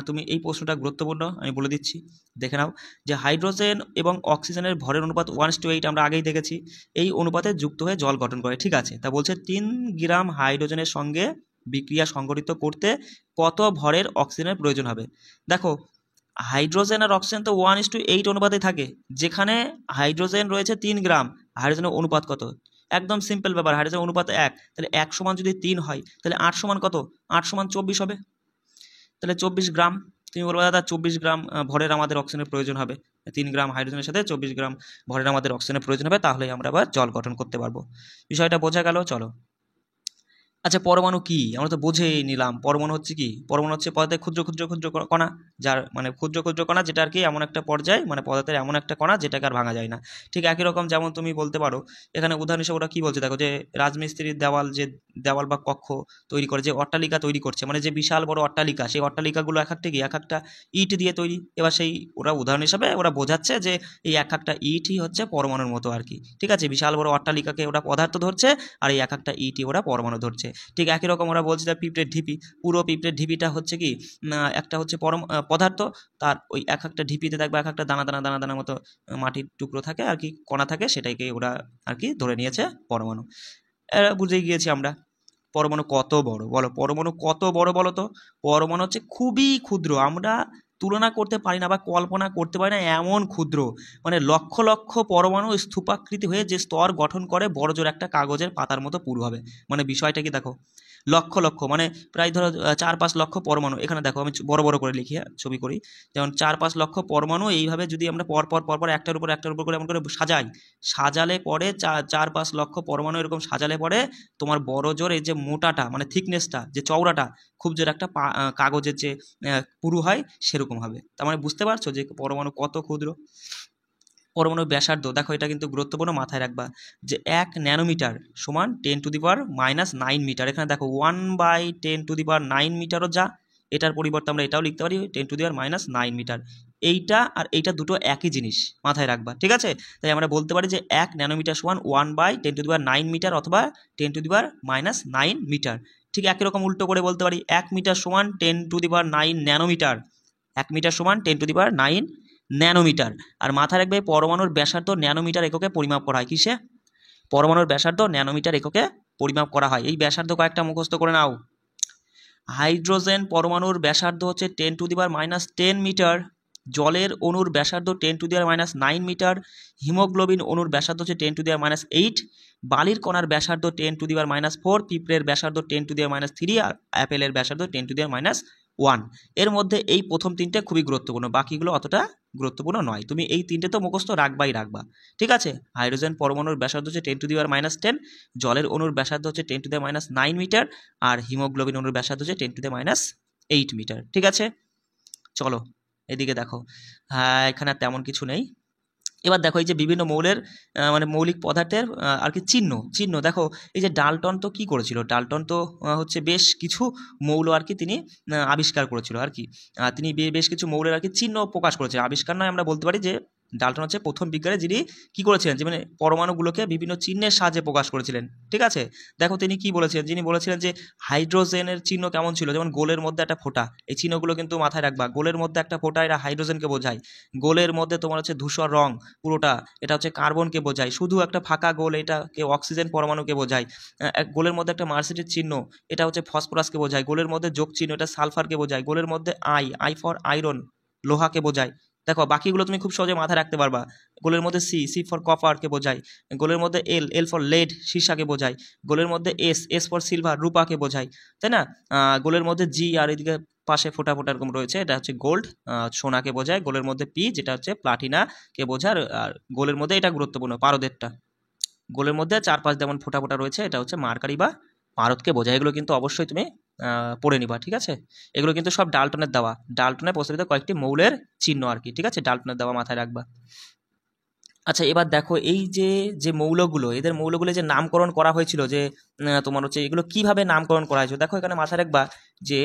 তুমি এই প্রশ্নটা গুরুত্বপূর্ণ, আমি বলে দিচ্ছি, দেখে নাও যে হাইড্রোজেন এবং অক্সিজেনের ভরের অনুপাত 1:8 আমরা আগেই দেখেছি, এই অনুপাতে যুক্ত হয়ে জল গঠন করে। ঠিক আছে, তা বলছে 3 গ্রাম হাইড্রোজেনের সঙ্গে বিক্রিয়া সংঘটিত করতে কত ভরের অক্সিজেনের প্রয়োজন হবে? দেখো, হাইড্রোজেন আর অক্সিজেন তো 1:8 অনুপাতে থাকে, যেখানে হাইড্রোজেন রয়েছে 3 গ্রাম, হাইড্রোজেনের অনুপাত কত? একদম সিম্পল ব্যাপার, হাইড্রোজেনের অনুপাত 1, তাহলে 1 সমান যদি 3 হয় তাহলে 8 সমান কত? 8 সমান 24 হবে, তাহলে 24 গ্রাম। তুমি বলবো দাদা 24 গ্রাম ভরের আমাদের অক্সিজেনের প্রয়োজন হবে, 3 গ্রাম হাইড্রোজেনের সাথে 24 গ্রাম ভরের আমাদের অক্সিজেনের প্রয়োজন হবে, তাহলেই আমরা আবার জল গঠন করতে পারবো। বিষয়টা বোঝা গেল? চলো, আচ্ছা, পরমাণু কি আমরা তো বুঝেই নিলাম। পরমাণু হচ্ছে কি? পরমাণু হচ্ছে পদার্থের ক্ষুদ্র ক্ষুদ্র ক্ষুদ্র কণা, যার মানে ক্ষুদ্র ক্ষুদ্র কণা যেটা আর কি এমন একটা পর্যায়, মানে পদার্থের এমন একটা কণা যেটাকে আর ভাঙা যায় না। ঠিক একই রকম যেমন তুমি বলতে পারো, এখানে উদাহরণ হিসেবে ওরা কি বলছে দেখো, যে রাজমিস্ত্রির দেওয়াল, যে দেওয়াল বা কক্ষ তৈরি করে, যে অট্টালিকা তৈরি করছে, মানে যে বিশাল বড় অট্টালিকা, সেই অট্টালিকাগুলো এক একটা কি এক একটা ইট দিয়ে তৈরি। এবার সেই ওরা উদাহরণ হিসাবে ওরা বোঝাচ্ছে যে এই এক একটা ইটই হচ্ছে পরমাণুর মতো আর কি। ঠিক আছে, বিশাল বড় অট্টালিকাকে ওরা পদার্থ ধরছে, আর এই এক একটা ইটই ওরা পরমাণু ধরছে। ঠিক একই রকম ওরা বলছে যে পিঁপড়ের ঢিপি, পুরো পিঁপড়ের ঢিপিটা হচ্ছে কি একটা হচ্ছে পদার্থ, তার ওই এক একটা ঢিপিতে দেখবে এক একটা দানা দানা দানা দানা মতো মাটির টুকরো থাকে আর কি, কণা থাকে, সেটাকে ওরা আর কি ধরে নিয়েছে পরমাণু। এরা বুঝে গিয়েছি আমরা। পরমাণু কত বড় বলো, পরমাণু কত বড় বলো তো। পরমাণু হচ্ছে খুবই ক্ষুদ্র, আমরা তুলনা করতে পারি না বা কল্পনা করতে পারি না, এমন ক্ষুদ্র। মানে লক্ষ লক্ষ পরমাণু স্থূপাকৃতি হয়ে যে স্তর গঠন করে বড় জোর একটা কাগজের পাতার মতো পুরু হবে। মানে বিষয়টা কি দেখো, লক্ষ লক্ষ মানে প্রায় ধরো 4-5 লক্ষ পরমাণু। এখানে দেখো আমি বড় বড় করে লিখি, ছবি করি, যেমন 4-5 লক্ষ পরমাণু এইভাবে যদি আমরা পর পর পর পর একটার উপর একটার উপর করে এমন করে সাজাই, সাজালে পরে 4-5 লক্ষ পরমাণু এরকম সাজালে পরে তোমার বড় জোর এই যে মোটাটা মানে থিকনেসটা, যে চওড়াটা খুব জোর একটা কাগজের যে পুরু হয় সেরকম হবে। তার মানে বুঝতে পারছো যে পরমাণু কত ক্ষুদ্র। পরমাণুর ব্যাসার্ধ দেখো, এটা কিন্তু গুরুত্বপূর্ণ, মাথায় রাখবা, যে 1 ন্যানোমিটার সমান 10⁹ মিটার। এখানে দেখো 1/10⁹ মিটারও যা, এটার পরিবর্তে আমরা এটাও লিখতে পারি 10⁻৯ মিটার। এইটা আর এইটা দুটো একই জিনিস, মাথায় রাখবা, ঠিক আছে। তাই আমরা বলতে পারি যে 1 ন্যানোমিটার সমান 1/10⁹ মিটার অথবা 10⁻৯ মিটার। ঠিক একই রকম উল্টো করে বলতে পারি 1 মিটার সমান 10⁹ ন্যানোমিটার। 1 মিটার সমান 10⁹ ন্যানোমিটার। আর মাথায় রাখবে পরমাণুর ব্যাসার্ধ ন্যানোমিটার এককে পরিমাপ করা হয়। কিসে? পরমাণুর ব্যাসার্ধ ন্যানোমিটার এককে পরিমাপ করা হয়। এই ব্যাসার্ধ কয়েকটা মুখস্থ করে নাও। হাইড্রোজেন পরমাণুর ব্যাসার্ধ হচ্ছে 10⁻10 মিটার, জলের অণুর ব্যাসার্ধ 10⁻9 মিটার, হিমোগ্লোবিন অণুর ব্যাসার্ধ হচ্ছে 10⁻8, বালির কণার ব্যাসার্ধ 10⁻4, পিঁপড়ের ব্যাসার্ধ 10⁻3, আর অ্যাপেলের ব্যাসার্ধ 10⁻1। এর মধ্যে এই প্রথম তিনটে খুবই গুরুত্বপূর্ণ, বাকিগুলো অতটা গুরুত্বপূর্ণ নয়। তুমি এই তিনটে তো মুখস্থ রাখবাই রাখবা, ঠিক আছে। হাইড্রোজেন পরমাণুর ব্যাসার্ধ হচ্ছে 10⁻10, জলের অণুর ব্যাসার্ধ হচ্ছে 10⁻9 মিটার, আর হিমোগ্লোবিন অণুর ব্যাসার্ধ হচ্ছে 10⁻8 মিটার, ঠিক আছে। চলো এদিকে দেখো, হ্যাঁ এখানে আর তেমন কিছু নেই। এবার দেখো এই যে বিভিন্ন মৌলের মানে মৌলিক পদার্থের আর কি চিহ্ন চিহ্ন দেখো, এই যে ডাল্টন তো কি করেছিল, ডাল্টন তো হচ্ছে বেশ কিছু মৌল আর কি তিনি আবিষ্কার করেছিল আর কি। তিনি বেশ কিছু মৌলের আর কি চিহ্ন প্রকাশ করেছে, আবিষ্কার নয়, আমরা বলতে পারি যে ডাল্টন হচ্ছে প্রথম বিজ্ঞানী যিনি কি করেছিলেন, যে মানে পরমাণুগুলোকে বিভিন্ন চিহ্নের সাহায্যে প্রকাশ করেছিলেন, ঠিক আছে। দেখো তিনি কি বলেছিলেন, যিনি বলেছিলেন যে হাইড্রোজেনের চিহ্ন কেমন ছিল, যেমন গোলের মধ্যে একটা ফোঁটা, এই চিহ্নগুলো কিন্তু মাথায় রাখবা, গোলের মধ্যে একটা ফোঁটা, এটা হাইড্রোজেনকে বোঝায়। গোলের মধ্যে তোমার হচ্ছে ধূসর রং পুরোটা, এটা হচ্ছে কার্বনকে বোঝায়। শুধু একটা ফাঁকা গোল, এটাকে অক্সিজেন পরমাণুকে বোঝায়। এক গোলের মধ্যে একটা মার্সিডিজ চিহ্ন, এটা হচ্ছে ফসফরাসকে বোঝায়। গোলের মধ্যে যোগ চিহ্ন, এটা সালফারকে বোঝায়। গোলের মধ্যে আই ফর আয়রন, লোহাকে বোঝায়। দেখো বাকিগুলো তুমি খুব সহজে মাথায় রাখতে পারবা। গোলের মধ্যে সি ফর কপারকে বোঝায়। গোলের মধ্যে এল ফর লেড, সীসাকে বোঝায়। গোলের মধ্যে এস ফর সিলভার, রূপাকে বোঝায়, তাই না। গোলের মধ্যে জি, আর এদিকে পাশে ফোটা ফোটা এরকম রয়েছে, এটা হচ্ছে গোল্ড, সোনাকে বোঝায়। গোলের মধ্যে পি, যেটা হচ্ছে প্লাটিনাকে বোঝায়। আর গোলের মধ্যে এটা গুরুত্বপূর্ণ, পারদেরটা, গোলের মধ্যে 4-5 যেমন ফোটা ফোটা রয়েছে, এটা হচ্ছে মার্কারি বা পারদকে বোঝায়। এগুলো কিন্তু অবশ্যই তুমি পড়ে নিবা, ঠিক আছে। এগুলো কিন্তু সব ডাল্টনের দেওয়া, ডাল্টনের প্রস্তাবিত কয়েকটি মৌলের চিহ্ন আর কি, ঠিক আছে, ডাল্টনের দেওয়া, মাথায় রাখবা। আচ্ছা এবার দেখো এই যে যে মৌলগুলো, এদের মৌলগুলো যে নামকরণ করা হয়েছিল, যে তোমার হচ্ছে এগুলো কিভাবে নামকরণ করা হয়েছিল, দেখো এখানে মাথায় রাখবা যে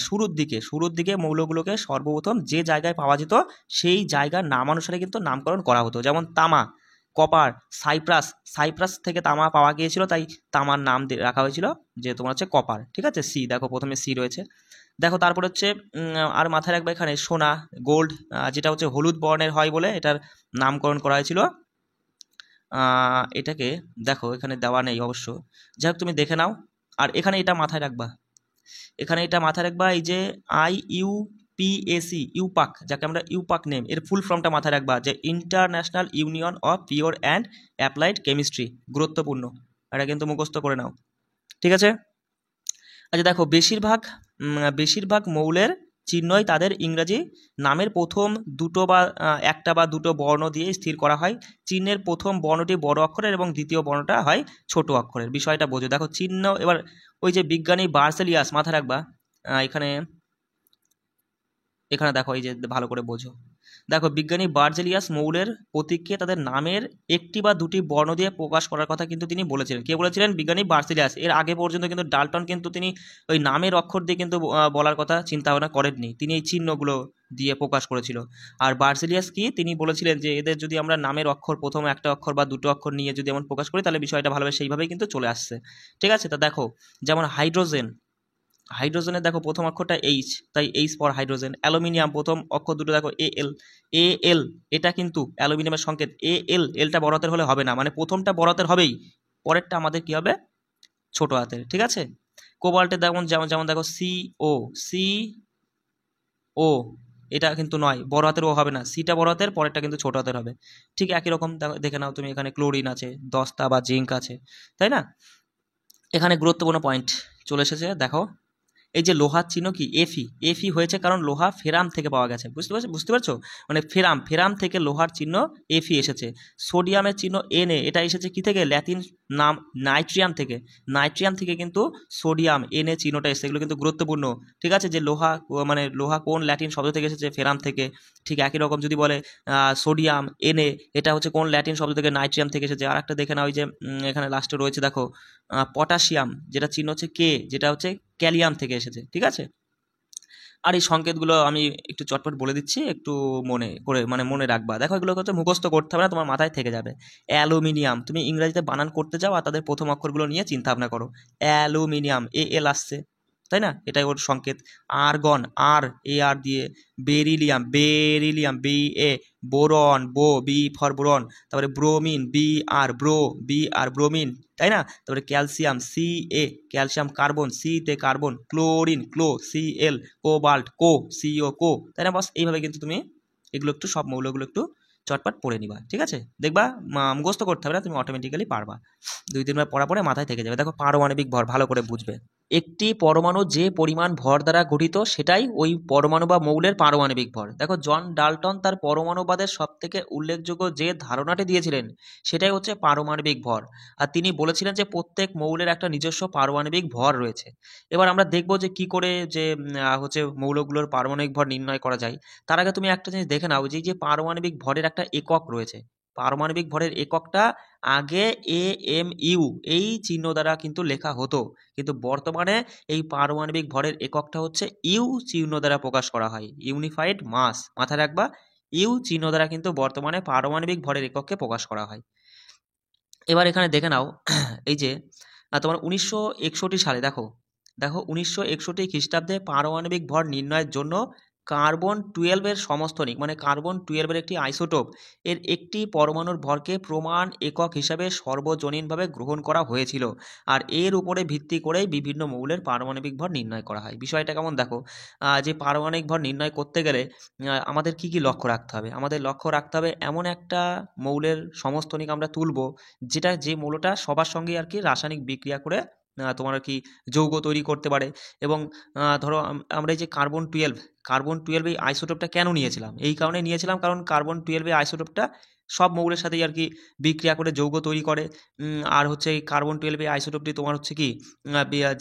শুরুর দিকে মৌলগুলোকে সর্বপ্রথম যে জায়গায় পাওয়া যেত সেই জায়গার নামানুসারে কিন্তু নামকরণ করা হতো। যেমন তামা, কপার, সাইপ্রাস থেকে তামা পাওয়া গিয়েছিল, তাই তামার নাম রাখা হয়েছিল যে তোমার হচ্ছে কপার, ঠিক আছে। সি দেখো, প্রথমে সি রয়েছে। দেখো তারপর হচ্ছে আর মাথায় রাখবে এখানে সোনা, গোল্ড, যেটা হচ্ছে হলুদ বর্ণের হয় বলে এটার নামকরণ করা হয়েছিল। এটাকে দেখো এখানে দেওয়া নেই অবশ্য, যাই হোক তুমি দেখে নাও। আর এখানে এটা মাথায় রাখবা, এই যে IUPAC, ইউপাক, যাকে আমরা ইউপাক নেম, এর ফুল ফর্মটা মাথায় রাখবা, যে international union of pure and applied chemistry, গুরুত্বপূর্ণ, এটা কিন্তু মুখস্থ করে নাও, ঠিক আছে। আচ্ছা দেখো বেশিরভাগ মৌলের চিহ্নই তাদের ইংরাজি নামের প্রথম দুটো বা একটা বা দুটো বর্ণ দিয়ে স্থির করা হয়। চিহ্নের প্রথম বর্ণটি বড় অক্ষরের এবং দ্বিতীয় বর্ণটা হয় ছোট অক্ষরের। বিষয়টা বোঝো। দেখো চিহ্ন, এবার ওই যে বিজ্ঞানী বার্সেলিয়াস, মাথায় রাখবা, এখানে এখানে দেখো, এই যে ভালো করে বোঝো। দেখো বিজ্ঞানী বার্জেলিয়াস মৌলের প্রতীককে তাদের নামের একটি বা দুটি বর্ণ দিয়ে প্রকাশ করার কথা কিন্তু তিনি বলেছিলেন। কে বলেছিলেন? বিজ্ঞানী বার্জেলিয়াস। এর আগে পর্যন্ত কিন্তু ডাল্টন কিন্তু তিনি ওই নামের অক্ষর দিয়ে কিন্তু বলার কথা চিন্তা ভাবনা করেননি, তিনি এই চিহ্নগুলো দিয়ে প্রকাশ করেছিল। আর বার্জেলিয়াস কি তিনি বলেছিলেন যে এদের যদি আমরা নামের অক্ষর প্রথম একটা অক্ষর বা দুটো অক্ষর নিয়ে যদি এমন প্রকাশ করি তাহলে বিষয়টা ভালোভাবে সেইভাবেই কিন্তু চলে আসছে। ঠিক আছে, তা দেখো যেমন হাইড্রোজেন, হাইড্রোজেনের দেখো প্রথম অক্ষরটা এইচ, তাই এইচ ফর হাইড্রোজেন। অ্যালুমিনিয়াম প্রথম অক্ষর দুটো দেখো এ এল, এ এল, এটা কিন্তু অ্যালুমিনিয়ামের সংকেত। এ এল, এলটা বড় হাতের হলে হবে না, মানে প্রথমটা বড় হাতের হবেই, পরেরটা আমাদের কি হবে? ছোট হাতের। ঠিক আছে। কোবাল্টের যেমন যেমন যেমন দেখো সি ও, সি ও, এটা কিন্তু নয়, বড় হাতের ও হবে না, সিটা বড় হাতের, পরেরটা কিন্তু ছোট হাতের হবে। ঠিক একই রকম দেখে নাও তুমি, এখানে ক্লোরিন আছে, দস্তা বা জিঙ্ক আছে, তাই না? এখানে গুরুত্বপূর্ণ পয়েন্ট চলে এসেছে, দেখো এই যে লোহার চিহ্ন কি এফি, এফি হয়েছে কারণ লোহা ফেরাম থেকে পাওয়া গেছে। বুঝতে পারছো? মানে ফেরাম, ফেরাম থেকে লোহার চিহ্ন এফি এসেছে। সোডিয়ামের চিহ্ন এনএ, এটা এসেছে কি থেকে? ল্যাতিন নাম নাইট্রিয়াম থেকে, নাইট্রিয়াম থেকে কিন্তু সোডিয়াম এনএ চিহ্নটা এসেছে। এগুলো কিন্তু গুরুত্বপূর্ণ। ঠিক আছে, যে লোহা মানে লোহা কোন ল্যাটিন শব্দ থেকে এসেছে? ফেরাম থেকে। ঠিক একই রকম যদি বলে সোডিয়াম এনএ, এটা হচ্ছে কোন ল্যাটিন শব্দ থেকে? নাইট্রিয়াম থেকে এসেছে। আর একটা দেখে না, ওই যে এখানে লাস্টে রয়েছে দেখো পটাশিয়াম, যেটা চিহ্ন হচ্ছে কে, যেটা হচ্ছে ক্যালিয়াম থেকে এসেছে। ঠিক আছে, আর এই সংকেতগুলো আমি একটু চটপট বলে দিচ্ছি, একটু মনে করে মানে মনে রাখবা। দেখো এগুলো হচ্ছে মুখস্থ করতে হবে না, তোমার মাথায় থেকে যাবে। অ্যালুমিনিয়াম, তুমি ইংরেজিতে বানান করতে যাও আর তাদের প্রথম অক্ষরগুলো নিয়ে চিন্তা ভাবনা করো। অ্যালুমিনিয়াম, এ এল আসছে, তাই না? এটাই ওর সংকেত। আর্গন, আর এ আর দিয়ে। Beryllium, beryllium, B A. Boron, বো, বি ফর বোরন। তারপরে ব্রোমিন, বি আর, ব্রো, বি আর, ব্রোমিন, তাই না? তারপরে ক্যালসিয়াম, সি এ, ক্যালসিয়াম। কার্বন, সি তে কার্বন। ক্লোরিন, ক্লো, সি এল। কোবাল্ট, কো, সিও, কো, তাই না? বাস এইভাবে কিন্তু তুমি এগুলো একটু সব মৌলগুলো একটু চটপট পড়ে নিবা। ঠিক আছে, দেখবা মুখস্থ করতে হবে না, তুমি অটোমেটিক্যালি পারবা। 2-3 বার পড়া পরে মাথায় থেকে যাবে। দেখো পারমাণবিক ভর ভালো করে বুঝবে। একটি পরমাণু যে পরিমাণ ভর দ্বারা গঠিত সেটাই ওই পরমাণু বা মৌলের পারমাণবিক ভর। দেখো জন ডাল্টন তার পরমাণুবাদের সব থেকে উল্লেখযোগ্য যে ধারণাটি দিয়েছিলেন সেটাই হচ্ছে পারমাণবিক ভর। আর তিনি বলেছিলেন যে প্রত্যেক মৌলের একটা নিজস্ব পারমাণবিক ভর রয়েছে। এবার আমরা দেখব যে কি করে যে হচ্ছে মৌলগুলোর পারমাণবিক ভর নির্ণয় করা যায়। তার আগে তুমি একটা জিনিস দেখে নাও, যে এই যে পারমাণবিক ভরের একটা একক রয়েছে, পারমাণবিক ভরের এককটা আগে এ এম ইউ এই চিহ্ন দ্বারা কিন্তু লেখা হতো, কিন্তু বর্তমানে এই পারমাণবিক ভরের এককটা হচ্ছে ইউ চিহ্ন দ্বারা প্রকাশ করা হয়, ইউনিফাইড মাস। মাথায় রাখবা, ইউ চিহ্ন দ্বারা কিন্তু বর্তমানে পারমাণবিক ভরের একককে প্রকাশ করা হয়। এবার এখানে দেখে নাও এই যে তোমার 1961 সালে দেখো, দেখো 1961 খ্রিস্টাব্দে পারমাণবিক ভর নির্ণয়ের জন্য কার্বন 12 এর সমস্থনিক, মানে কার্বন 12 এর একটি আইসোটোপ এর একটি পরমাণুর ভরকে প্রমাণ একক হিসাবে সর্বজনীনভাবে গ্রহণ করা হয়েছিল। আর এর উপরে ভিত্তি করেই বিভিন্ন মৌলের পারমাণবিক ভর নির্ণয় করা হয়। বিষয়টা কেমন দেখো, যে পারমাণবিক ভর নির্ণয় করতে গেলে আমাদের কি কি লক্ষ্য রাখতে হবে? আমাদের লক্ষ্য রাখতে হবে এমন একটা মৌলের সমস্থনিক আমরা তুলব যেটা, যে মৌলটা সবার সঙ্গে আর কি রাসায়নিক বিক্রিয়া করে তোমার আর কি যৌগ তৈরি করতে পারে। এবং ধরো আমরা এই যে কার্বন 12 এই আইসোটোপটা কেন নিয়েছিলাম? এই কারণে নিয়েছিলাম কারণ কার্বন 12 এই আইসোটোপটা সব মৌলের সাথেই আর কি বিক্রিয়া করে যৌগ তৈরি করে। আর হচ্ছে এই কার্বন 12 এই আইসোটোপটি তোমার হচ্ছে কি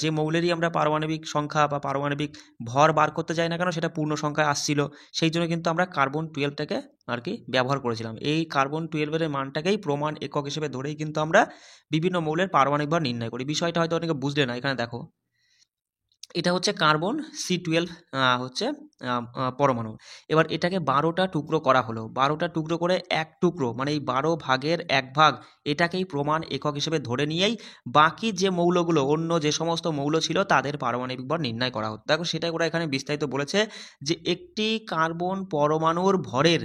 যে মৌলেরই আমরা পারমাণবিক সংখ্যা বা পারমাণবিক ভর বার করতে যাই না কেন সেটা পূর্ণ সংখ্যায় আসছিল, সেই জন্য কিন্তু আমরা কার্বন 12টাকে আর কি ব্যবহার করেছিলাম। এই কার্বন 12 এর মানটাকেই প্রমাণ একক হিসেবে ধরেই কিন্তু আমরা বিভিন্ন মৌলের পারমাণবিক ভর নির্ণয় করি। বিষয়টা হয়তো অনেকে বুঝলে না, এখানে দেখো এটা হচ্ছে কার্বন 12 হচ্ছে পরমাণু। এবার এটাকে 12টা টুকরো করা হলো, 12টা টুকরো করে এক টুকরো, মানে এই 12 ভাগের এক ভাগ এটাকেই প্রমাণ একক হিসেবে ধরে নিয়েই বাকি যে মৌলগুলো, অন্য যে সমস্ত মৌল ছিল তাদের পারমাণবিক ভর নির্ণয় করা হতো। দেখো সেটাই ওরা এখানে বিস্তারিত বলেছে যে একটি কার্বন পরমাণুর ভরের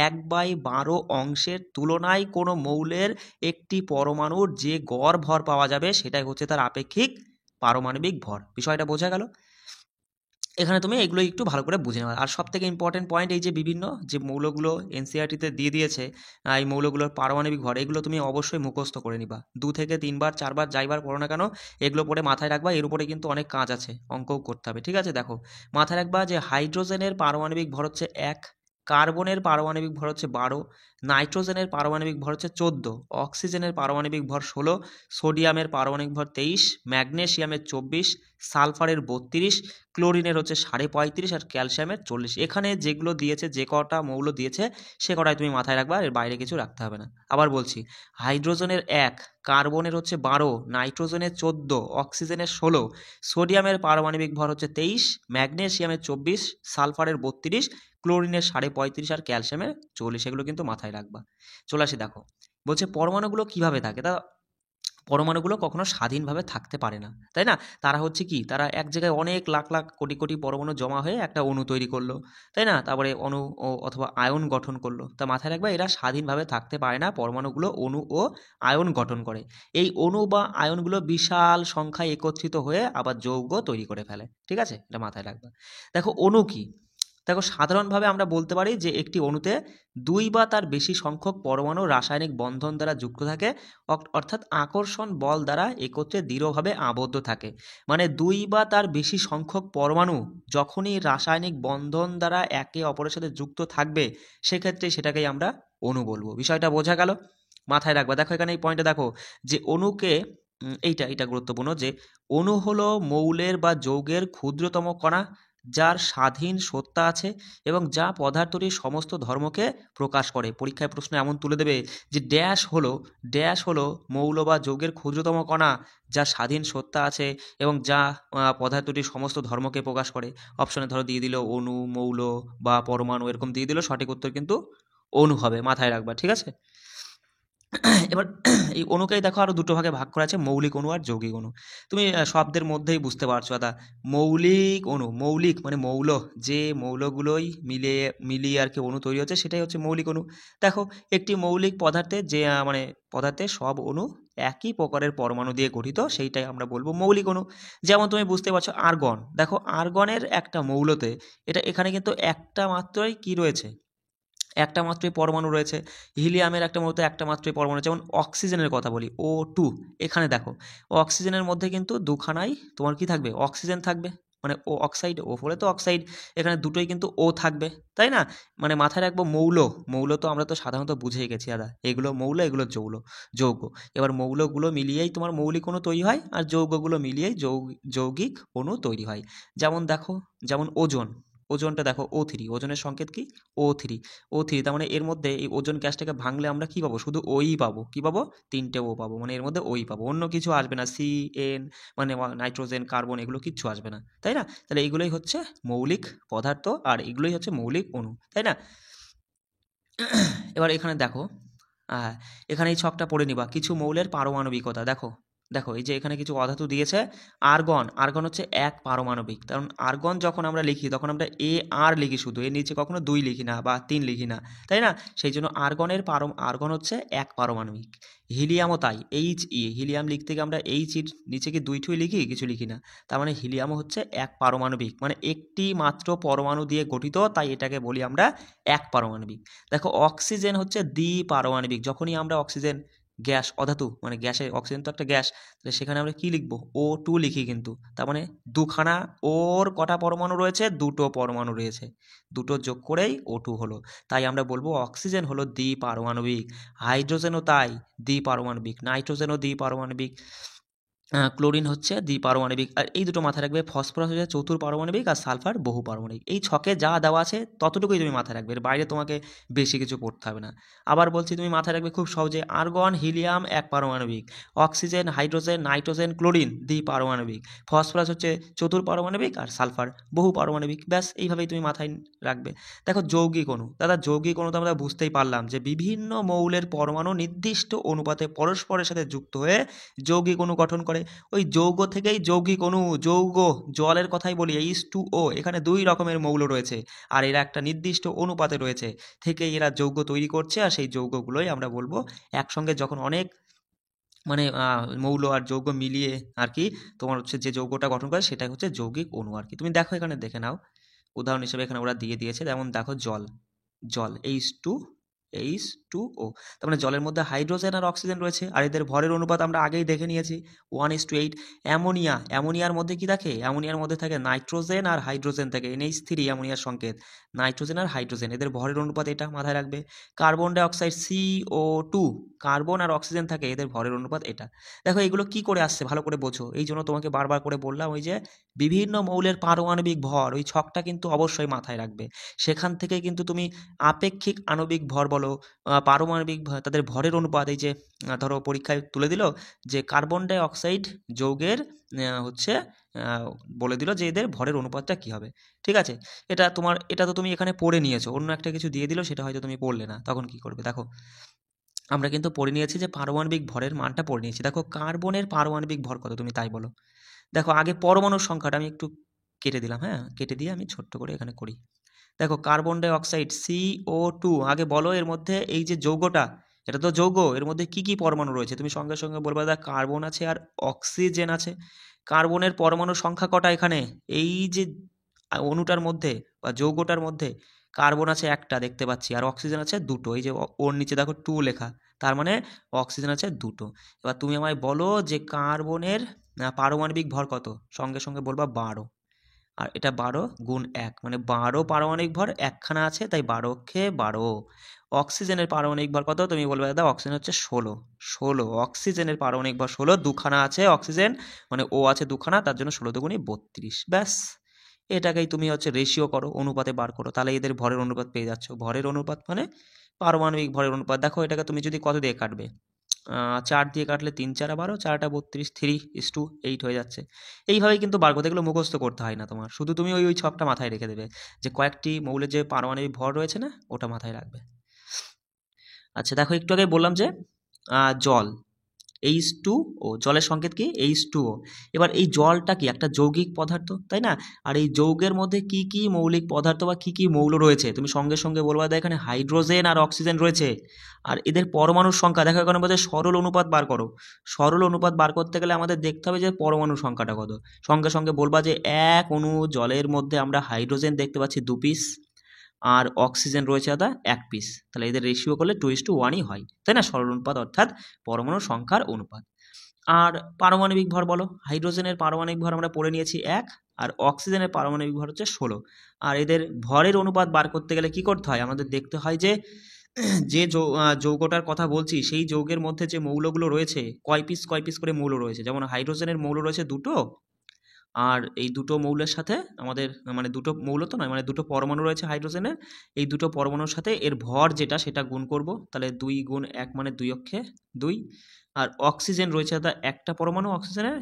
1/12 অংশের তুলনায় কোনো মৌলের একটি পরমাণুর যে গড় ভর পাওয়া যাবে সেটাই হচ্ছে তার আপেক্ষিক পারমাণবিক ভর। বিষয়টা বোঝা গেল? এখানে তুমি এগুলো একটু ভালো করে বুঝে নেওয়া। আর সবথেকে ইম্পর্টেন্ট পয়েন্ট এই যে বিভিন্ন যে মৌলগুলো এনসিইআরটিতে দিয়ে দিয়েছে, এই মৌলগুলোর পারমাণবিক ভর এগুলো তুমি অবশ্যই মুখস্থ করে নিবা। 2 থেকে 3 বার 4 বার যাইবার পড়ো না কেন, এগুলো পড়ে মাথায় রাখবা। এর উপরে কিন্তু অনেক কাজ আছে, অঙ্কও করতে হবে, ঠিক আছে? দেখো, মাথায় রাখবা যে হাইড্রোজেনের পারমাণবিক ভর হচ্ছে 1, কার্বনের পারমাণবিক ভর হচ্ছে 12, নাইট্রোজেনের পারমাণবিক ভর হচ্ছে 14, অক্সিজেনের পারমাণবিক ভর 16, সোডিয়ামের পারমাণবিক ভর 23, ম্যাগনেসিয়ামের 24, সালফারের 32, ক্লোরিনের হচ্ছে 35.5 আর ক্যালসিয়ামের 40। এখানে যেগুলো দিয়েছে, যে কটা মৌল দিয়েছে সে কটাই তুমি মাথায় রাখবা, এর বাইরে কিছু রাখতে হবে না। আবার বলছি, হাইড্রোজেনের 1, কার্বনের হচ্ছে 12, নাইট্রোজেনের 14, অক্সিজেনের 16, সোডিয়ামের পারমাণবিক ভর হচ্ছে 23, ম্যাগনেসিয়ামের 24, সালফারের 32, ক্লোরিনের 35.5 আর ক্যালসিয়ামের 40। এগুলো কিন্তু মাথায় রাখবা। চলে আসি, দেখো বলছে পরমাণুগুলো কিভাবে থাকে। তা পরমাণুগুলো কখনো স্বাধীনভাবে থাকতে পারে না, তাই না? তারা হচ্ছে কি, তারা এক জায়গায় অনেক লাখ লাখ কোটি কোটি পরমাণু জমা হয়ে একটা অণু তৈরি করলো, তাই না? তারপরে অণু ও অথবা আয়ন গঠন করলো। তা মাথায় রাখবে, এরা স্বাধীনভাবে থাকতে পারে না। পরমাণুগুলো অণু ও আয়ন গঠন করে। এই অণু বা আয়নগুলো বিশাল সংখ্যায় একত্রিত হয়ে আবার যৌগ তৈরি করে ফেলে, ঠিক আছে? এটা মাথায় রাখবে। দেখো অণু কি, দেখো সাধারণভাবে আমরা বলতে পারি যে একটি অণুতে 2 বা তার বেশি সংখ্যক পরমাণু রাসায়নিক বন্ধন দ্বারা যুক্ত থাকে, অর্থাৎ আকর্ষণ বল দ্বারা একত্রে দৃঢ়ভাবে আবদ্ধ থাকে। মানে 2 বা তার বেশি সংখ্যক পরমাণু যখনই রাসায়নিক বন্ধন দ্বারা একে অপরের সাথে যুক্ত থাকবে, সেক্ষেত্রে সেটাকেই আমরা অণু বলবো। বিষয়টা বোঝা গেল? মাথায় রাখবা। দেখো এখানে এই পয়েন্টে দেখো যে অণুকে এইটা গুরুত্বপূর্ণ যে অণু হলো মৌলের বা যৌগের ক্ষুদ্রতম কণা, যার স্বাধীন সত্তা আছে এবং যা পদার্থটির সমস্ত ধর্মকে প্রকাশ করে। পরীক্ষায় প্রশ্ন এমন তুলে দেবে যে ড্যাশ হলো মৌল বা যৌগের ক্ষুদ্রতম কণা, যার স্বাধীন সত্তা আছে এবং যা পদার্থটির সমস্ত ধর্মকে প্রকাশ করে। অপশনে ধরো দিয়ে দিল অণু, মৌল বা পরমাণু, এরকম দিয়ে দিল, সঠিক উত্তর কিন্তু অণু হবে। মাথায় রাখবা, ঠিক আছে? এবার এই অণুকেই দেখো আরো দুটো ভাগে ভাগ করা আছে, মৌলিক অণু আর যৌগিক অণু। তুমি শব্দের মধ্যেই বুঝতে পারছো দাদা। মৌলিক অণু, মৌলিক মানে মৌল, যে মৌলগুলোই মিলিয়ে আর কি অণু তৈরি হচ্ছে, সেটাই হচ্ছে মৌলিক অণু। দেখো একটি মৌলিক পদার্থে যে মানে পদার্থে সব অণু একই প্রকারের পরমাণু দিয়ে গঠিত, সেইটাই আমরা বলবো মৌলিক অণু। যেমন তুমি বুঝতে পারছো আর্গন, দেখো আর্গনের একটা মৌলতে, এটা এখানে কিন্তু একটা মাত্রই কি রয়েছে, একটা মাত্রই পরমাণু রয়েছে। হিলিয়ামের একটা মূলত একটা মাত্রই পরমাণু। যেমন অক্সিজেনের কথা বলি, O2, এখানে দেখো অক্সিজেনের মধ্যে কিন্তু দুখানাই তোমার কি থাকবে, অক্সিজেন থাকবে। মানে ও অক্সাইড, ও বলে তো অক্সাইড, এখানে দুটোই কিন্তু ও থাকবে, তাই না? মানে মাথায় রাখবো মৌল তো আমরা তো সাধারণত বুঝেই গেছি দাদা, এগুলো মৌল, এগুলো যৌগ। এবার মৌলগুলো মিলিয়েই তোমার মৌলিক অণু তৈরি হয়, আর যৌগগুলো মিলিয়েই যৌগিক অণু তৈরি হয়। যেমন দেখো, যেমন ওজনটা দেখো O3, ওজনের সংকেত কি, O3, তার মানে এর মধ্যে এই ওজন গ্যাসটাকে ভাঙলে আমরা কি পাবো, শুধু ওই পাবো। কি পাবো, 3টে ও পাবো, মানে এর মধ্যে ওই পাবো, অন্য কিছু আসবে না। CN মানে নাইট্রোজেন, কার্বন, এগুলো কিচ্ছু আসবে না, তাই না? তাহলে এইগুলোই হচ্ছে মৌলিক পদার্থ আর এগুলোই হচ্ছে মৌলিক অণু, তাই না? এবার এখানে দেখো, হ্যাঁ, এখানে এই ছকটা পড়ে নিবা, কিছু মৌলের পারমাণবিকতা। দেখো দেখো এই যে এখানে কিছু অধাতু দিয়েছে। আর্গন হচ্ছে 1 পারমাণবিক। কারণ আর্গন যখন আমরা লিখি তখন আমরা AR লিখি, শুধু এর নিচে কখনো 2 লিখি না বা 3 লিখি না, তাই না? সেই জন্য আর্গন হচ্ছে 1 পারমাণবিক। হিলিয়ামও তাই, হিলিয়াম লিখতে গিয়ে আমরা এর নিচে কি 2 ঠুই লিখি, কিছু লিখি না। তার মানে হিলিয়ামও হচ্ছে 1 পারমাণবিক, মানে একটি মাত্র পরমাণু দিয়ে গঠিত, তাই এটাকে বলি আমরা 1 পারমাণবিক। দেখো অক্সিজেন হচ্ছে দ্বিপারমাণবিক। যখনই আমরা অক্সিজেন, গ্যাস, অধাতু, মানে গ্যাসে অক্সিজেন তো একটা গ্যাস, তাহলে সেখানে আমরা কি লিখবো, O2 লিখি কিন্তু। তার মানে দুখানা ওর কটা পরমাণু রয়েছে, দুটো পরমাণু রয়েছে, দুটো যোগ করেই O2 হলো। তাই আমরা বলবো অক্সিজেন হলো দ্বিপারমাণবিক। হাইড্রোজেনও তাই, দ্বিপারমাণবিক। নাইট্রোজেনও দ্বিপারমাণবিক। ক্লোরিন হচ্ছে দ্বিপারমাণবিক। আর এই দুটো মাথায় রাখবে, ফসফরাস হচ্ছে চতুর্পারমাণবিক আর সালফার বহুপারমাণবিক। এই ছকে যা দেওয়া আছে ততটুকুই তুমি মাথায় রাখবে, এর বাইরে তোমাকে বেশি কিছু পড়তে হবে না। আবার বলছি, তুমি মাথায় রাখবে খুব সহজে, আর্গন, হিলিয়াম 1 পারমাণবিক, অক্সিজেন, হাইড্রোজেন, নাইট্রোজেন, ক্লোরিন দ্বিপারমাণবিক, ফসফরাস হচ্ছে চতুর্পারমাণবিক আর সালফার বহুপারমাণবিক। ব্যাস এইভাবেই তুমি মাথায় রাখবে। দেখো যৌগিক অণু, দাদা যৌগিক অণু তো আমরা বুঝতেই পারলাম যে বিভিন্ন মৌলের পরমাণু নির্দিষ্ট অনুপাতে পরস্পরের সাথে যুক্ত হয়ে যৌগিক অণু গঠন করে। ওই যৌগ থেকেই যৌগিক অণু, যৌগ, জলের কথাই বলি, H2O, এখানে 2 রকমের মৌল রয়েছে আর এরা একটা নির্দিষ্ট অনুপাতে রয়েছে, থেকেই এরা যৌগ তৈরি করছে। আর সেই যৌগগুলোই আমরা বলবো একসঙ্গে যখন অনেক মানে মৌল আর যৌগ মিলিয়ে আর কি তোমার হচ্ছে যে যৌগটা গঠন করে সেটাই হচ্ছে যৌগিক অণু আর কি। তুমি দেখো এখানে দেখে নাও, উদাহরণ হিসেবে এখানে ওরা দিয়ে দিয়েছে, যেমন দেখো জল, জল H2O, তার মানে জলের মধ্যে হাইড্রোজেন আর অক্সিজেন রয়েছে, আর এদের ভরের অনুপাত আমরা আগেই দেখে নিয়েছি 1:8। অ্যামোনিয়া, অ্যামোনিয়ার মধ্যে কি থাকে, অ্যামোনিয়ার মধ্যে থাকে নাইট্রোজেন আর হাইড্রোজেন থাকে, NH3 অ্যামোনিয়ার সংকেত, নাইট্রোজেন আর হাইড্রোজেন, এদের ভরের অনুপাত এটা মাথায় রাখবে। Carbon die oxide CO2, carbon আর অক্সিজেন থাকে, এদের ভরের অনুপাত এটা। দেখো এগুলো কি করে আসছে ভালো করে বোঝো, এই জন্য তোমাকে বারবার করে বললাম ওই যে বিভিন্ন মৌলের পারমাণবিক ভর, ওই ছকটা কিন্তু অবশ্যই মাথায় রাখবে। সেখান থেকে কিন্তু তুমি আপেক্ষিক আণবিক ভর বলো, পারমাণবিক তাদের ভরের অনুপাত, এই যে ধরো পরীক্ষায় তুলে দিল যে কার্বন ডাই অক্সাইড যৌগের হচ্ছে আহ, বলে দিল যে এদের ভরের অনুপাতটা কি হবে, ঠিক আছে। এটা তোমার, এটা তো তুমি এখানে পড়ে নিয়েছো, অন্য একটা কিছু দিয়ে দিল সেটা হয়তো তুমি পড়লে না, তখন কি করবে দেখো, আমরা কিন্তু পড়ে নিয়েছি যে পারমাণবিক ভরের মানটা পড়ে নিয়েছি। দেখো কার্বনের পারমাণবিক ভর কত তুমি তাই বলো। দেখো আগে পরমাণুর সংখ্যাটা আমি একটু কেটে দিলাম, হ্যাঁ কেটে দিয়ে আমি ছোট্ট করে এখানে করি। দেখো কার্বন ডাই অক্সাইড CO2, আগে বলো এর মধ্যে এই যে যৌগটা, এটা তো যৌগ, এর মধ্যে কি কি পরমাণু রয়েছে, তুমি সঙ্গে সঙ্গে বলবে দাদা কার্বন আছে আর অক্সিজেন আছে। কার্বনের পরমাণু সংখ্যা কটা এখানে, এই যে অণুটার মধ্যে বা যৌগটার মধ্যে কার্বন আছে একটা দেখতে পাচ্ছি, আর অক্সিজেন আছে দুটো, এই যে ওর নিচে দেখো 2 লেখা, তার মানে অক্সিজেন আছে দুটো। এবার তুমি আমায় বলো যে কার্বনের পারমাণবিক ভর কত, সঙ্গে সঙ্গে বলবা 12, আর এটা 12 × 1 মানে 12 পারমাণবিক ভর একখানা আছে, তাই 12×12। অক্সিজেনের পারমাণবিক ভর কত, তুমি বলবে দাদা অক্সিজেন হচ্ছে 16, অক্সিজেনের পারমাণবিক ভর 16, দুখানা আছে অক্সিজেন, মানে ও আছে দুখানা, তার জন্য 16×2 = 32, ব্যাস। এটাকেই তুমি হচ্ছে রেশিও করো, অনুপাতে বার করো, তাহলে এদের ভরের অনুপাত পেয়ে যাচ্ছ। ভরের অনুপাত মানে পারমাণবিক ভরের অনুপাত। দেখো এটাকে তুমি যদি কত দিয়ে কাটবে, 4 দিয়ে কাটলে 3×4 = 12, 4×8 = 3:8 হয়ে যাচ্ছে। এইভাবেই কিন্তু বার করতে, এগুলো মুখস্থ করতে হয় না তোমার, শুধু তুমি ওই ছকটা মাথায় রেখে দেবে যে কয়েকটি মৌলের যে পারমাণবিক ভর রয়েছে না, ওটা মাথায় রাখবে। আচ্ছা দেখো একটু আগে বললাম যে জল H2O, জলের সংকেত কি H2O। এবার এই জলটা কি একটা যৌগিক পদার্থ, তাই না? আর এই যৌগের মধ্যে কি কি মৌলিক পদার্থ বা কি কি মৌল রয়েছে, তুমি সঙ্গে সঙ্গে বলবা এখানে হাইড্রোজেন আর অক্সিজেন রয়েছে। আর এদের পরমাণুর সংখ্যা দেখো, এখানে বলছে সরল অনুপাত বার করো। সরল অনুপাত বার করতে গেলে আমাদের দেখতে হবে যে পরমাণুর সংখ্যাটা কত, সঙ্গে সঙ্গে বলবা যে এক অণু জলের মধ্যে আমরা হাইড্রোজেন দেখতে পাচ্ছি 2 পিস, আর অক্সিজেন রয়েছে দাদা 1 পিস, তাহলে এদের রেশিও করলে 2:1 হয়, তাই না? সরল অনুপাত অর্থাৎ পরমাণু সংখ্যার অনুপাত। আর পারমাণবিক ভর বলো, হাইড্রোজেনের পারমাণবিক ভর আমরা পড়ে নিয়েছি 1, আর অক্সিজেনের পারমাণবিক ভর হচ্ছে 16। আর এদের ভরের অনুপাত বার করতে গেলে কি করতে হয়, আমাদের দেখতে হয় যে যে যৌগটার কথা বলছি সেই যৌগের মধ্যে যে মৌলগুলো রয়েছে কয় পিস কয় পিস করে মৌল রয়েছে। যেমন হাইড্রোজেনের মৌল রয়েছে দুটো, আর এই দুটো মৌলের সাথে আমাদের, মানে দুটো মৌল তো নয়, মানে দুটো পরমাণু রয়েছে হাইড্রোজেনের, এই দুটো পরমাণুর সাথে এর ভর যেটা সেটা গুণ করব, তাহলে 2 × 1 মানে 2×2। আর অক্সিজেন রয়েছে দাদা একটা পরমাণু অক্সিজেনের,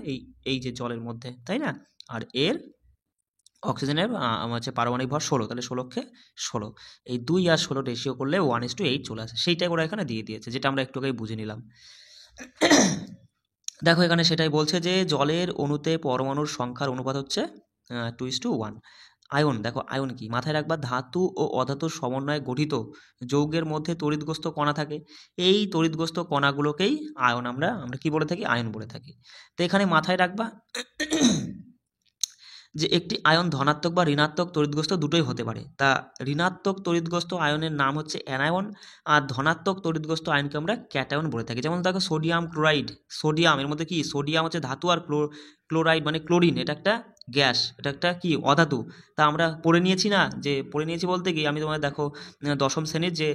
এই যে জলের মধ্যে, তাই না? আর এর অক্সিজেনের হচ্ছে পারমাণবিক ভর 16, তাহলে 16×16, এই 2 আর 16 রেশিও করলে 1:8 চলে আসে, সেইটাই ওরা এখানে দিয়ে দিয়েছে, যেটা আমরা একটু আগেই বুঝে নিলাম। দেখো এখানে সেটাই বলছে যে জলের অণুতে পরমাণুর সংখ্যার অনুপাত হচ্ছে 2:1। আয়ন, দেখো আয়ন কি মাথায় রাখবা, ধাতু ও অধাতুর সমন্বয়ে গঠিত যৌগের মধ্যে তড়িৎগ্রস্ত কণা থাকে, এই তড়িৎগ্রস্ত কণাগুলোকেই আয়ন আমরা আমরা কি বলে থাকি, আয়ন বলে থাকি। তো এখানে মাথায় রাখবা যে একটি আয়ন ধনাত্মক বা ঋণাত্মক তড়িৎগ্রস্ত দুটোই হতে পারে। তা ঋণাত্মক তড়িৎগ্রস্ত আয়নের নাম হচ্ছে অ্যানায়ন, আর ধনাত্মক তড়িৎগ্রস্ত আয়নকে আমরা ক্যাটায়ন বলে থাকি। যেমন দেখো সোডিয়াম ক্লোরাইড, সোডিয়াম এর মধ্যে কি সোডিয়াম হচ্ছে ধাতু, আর ক্লোরাইড মানে ক্লোরিন, এটা একটা গ্যাস, এটা একটা কি অধাতু। তা আমরা পড়ে নিয়েছি না, যে পড়ে নিয়েছি বলতে কি আমি তোমার দেখো দশম শ্রেণীর যে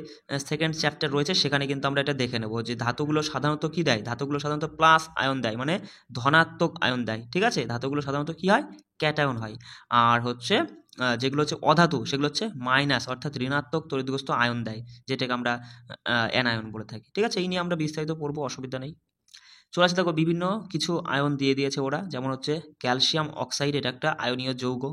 সেকেন্ড চ্যাপ্টার রয়েছে সেখানে কিন্তু আমরা এটা দেখে নেব যে ধাতুগুলো সাধারণত কি দেয়, ধাতুগুলো সাধারণত প্লাস আয়ন দেয়, মানে ধনাত্মক আয়ন দেয়, ঠিক আছে। ধাতুগুলো সাধারণত কি হয়, ক্যাটায়ন হয়। আর হচ্ছে যেগুলো হচ্ছে অধাতু সেগুলো হচ্ছে মাইনাস, অর্থাৎ ঋণাত্মক তড়িৎগ্রস্ত আয়ন দেয়, যেটাকে আমরা অ্যানায়ন বলে থাকি, ঠিক আছে। এই নিয়ে আমরা বিস্তারিত পড়বো, অসুবিধা নেই। চলে আসে দেখো বিভিন্ন কিছু আয়ন দিয়ে দিয়েছে ওরা, যেমন হচ্ছে ক্যালসিয়াম অক্সাইড, এটা একটা আয়নীয় যৌগ।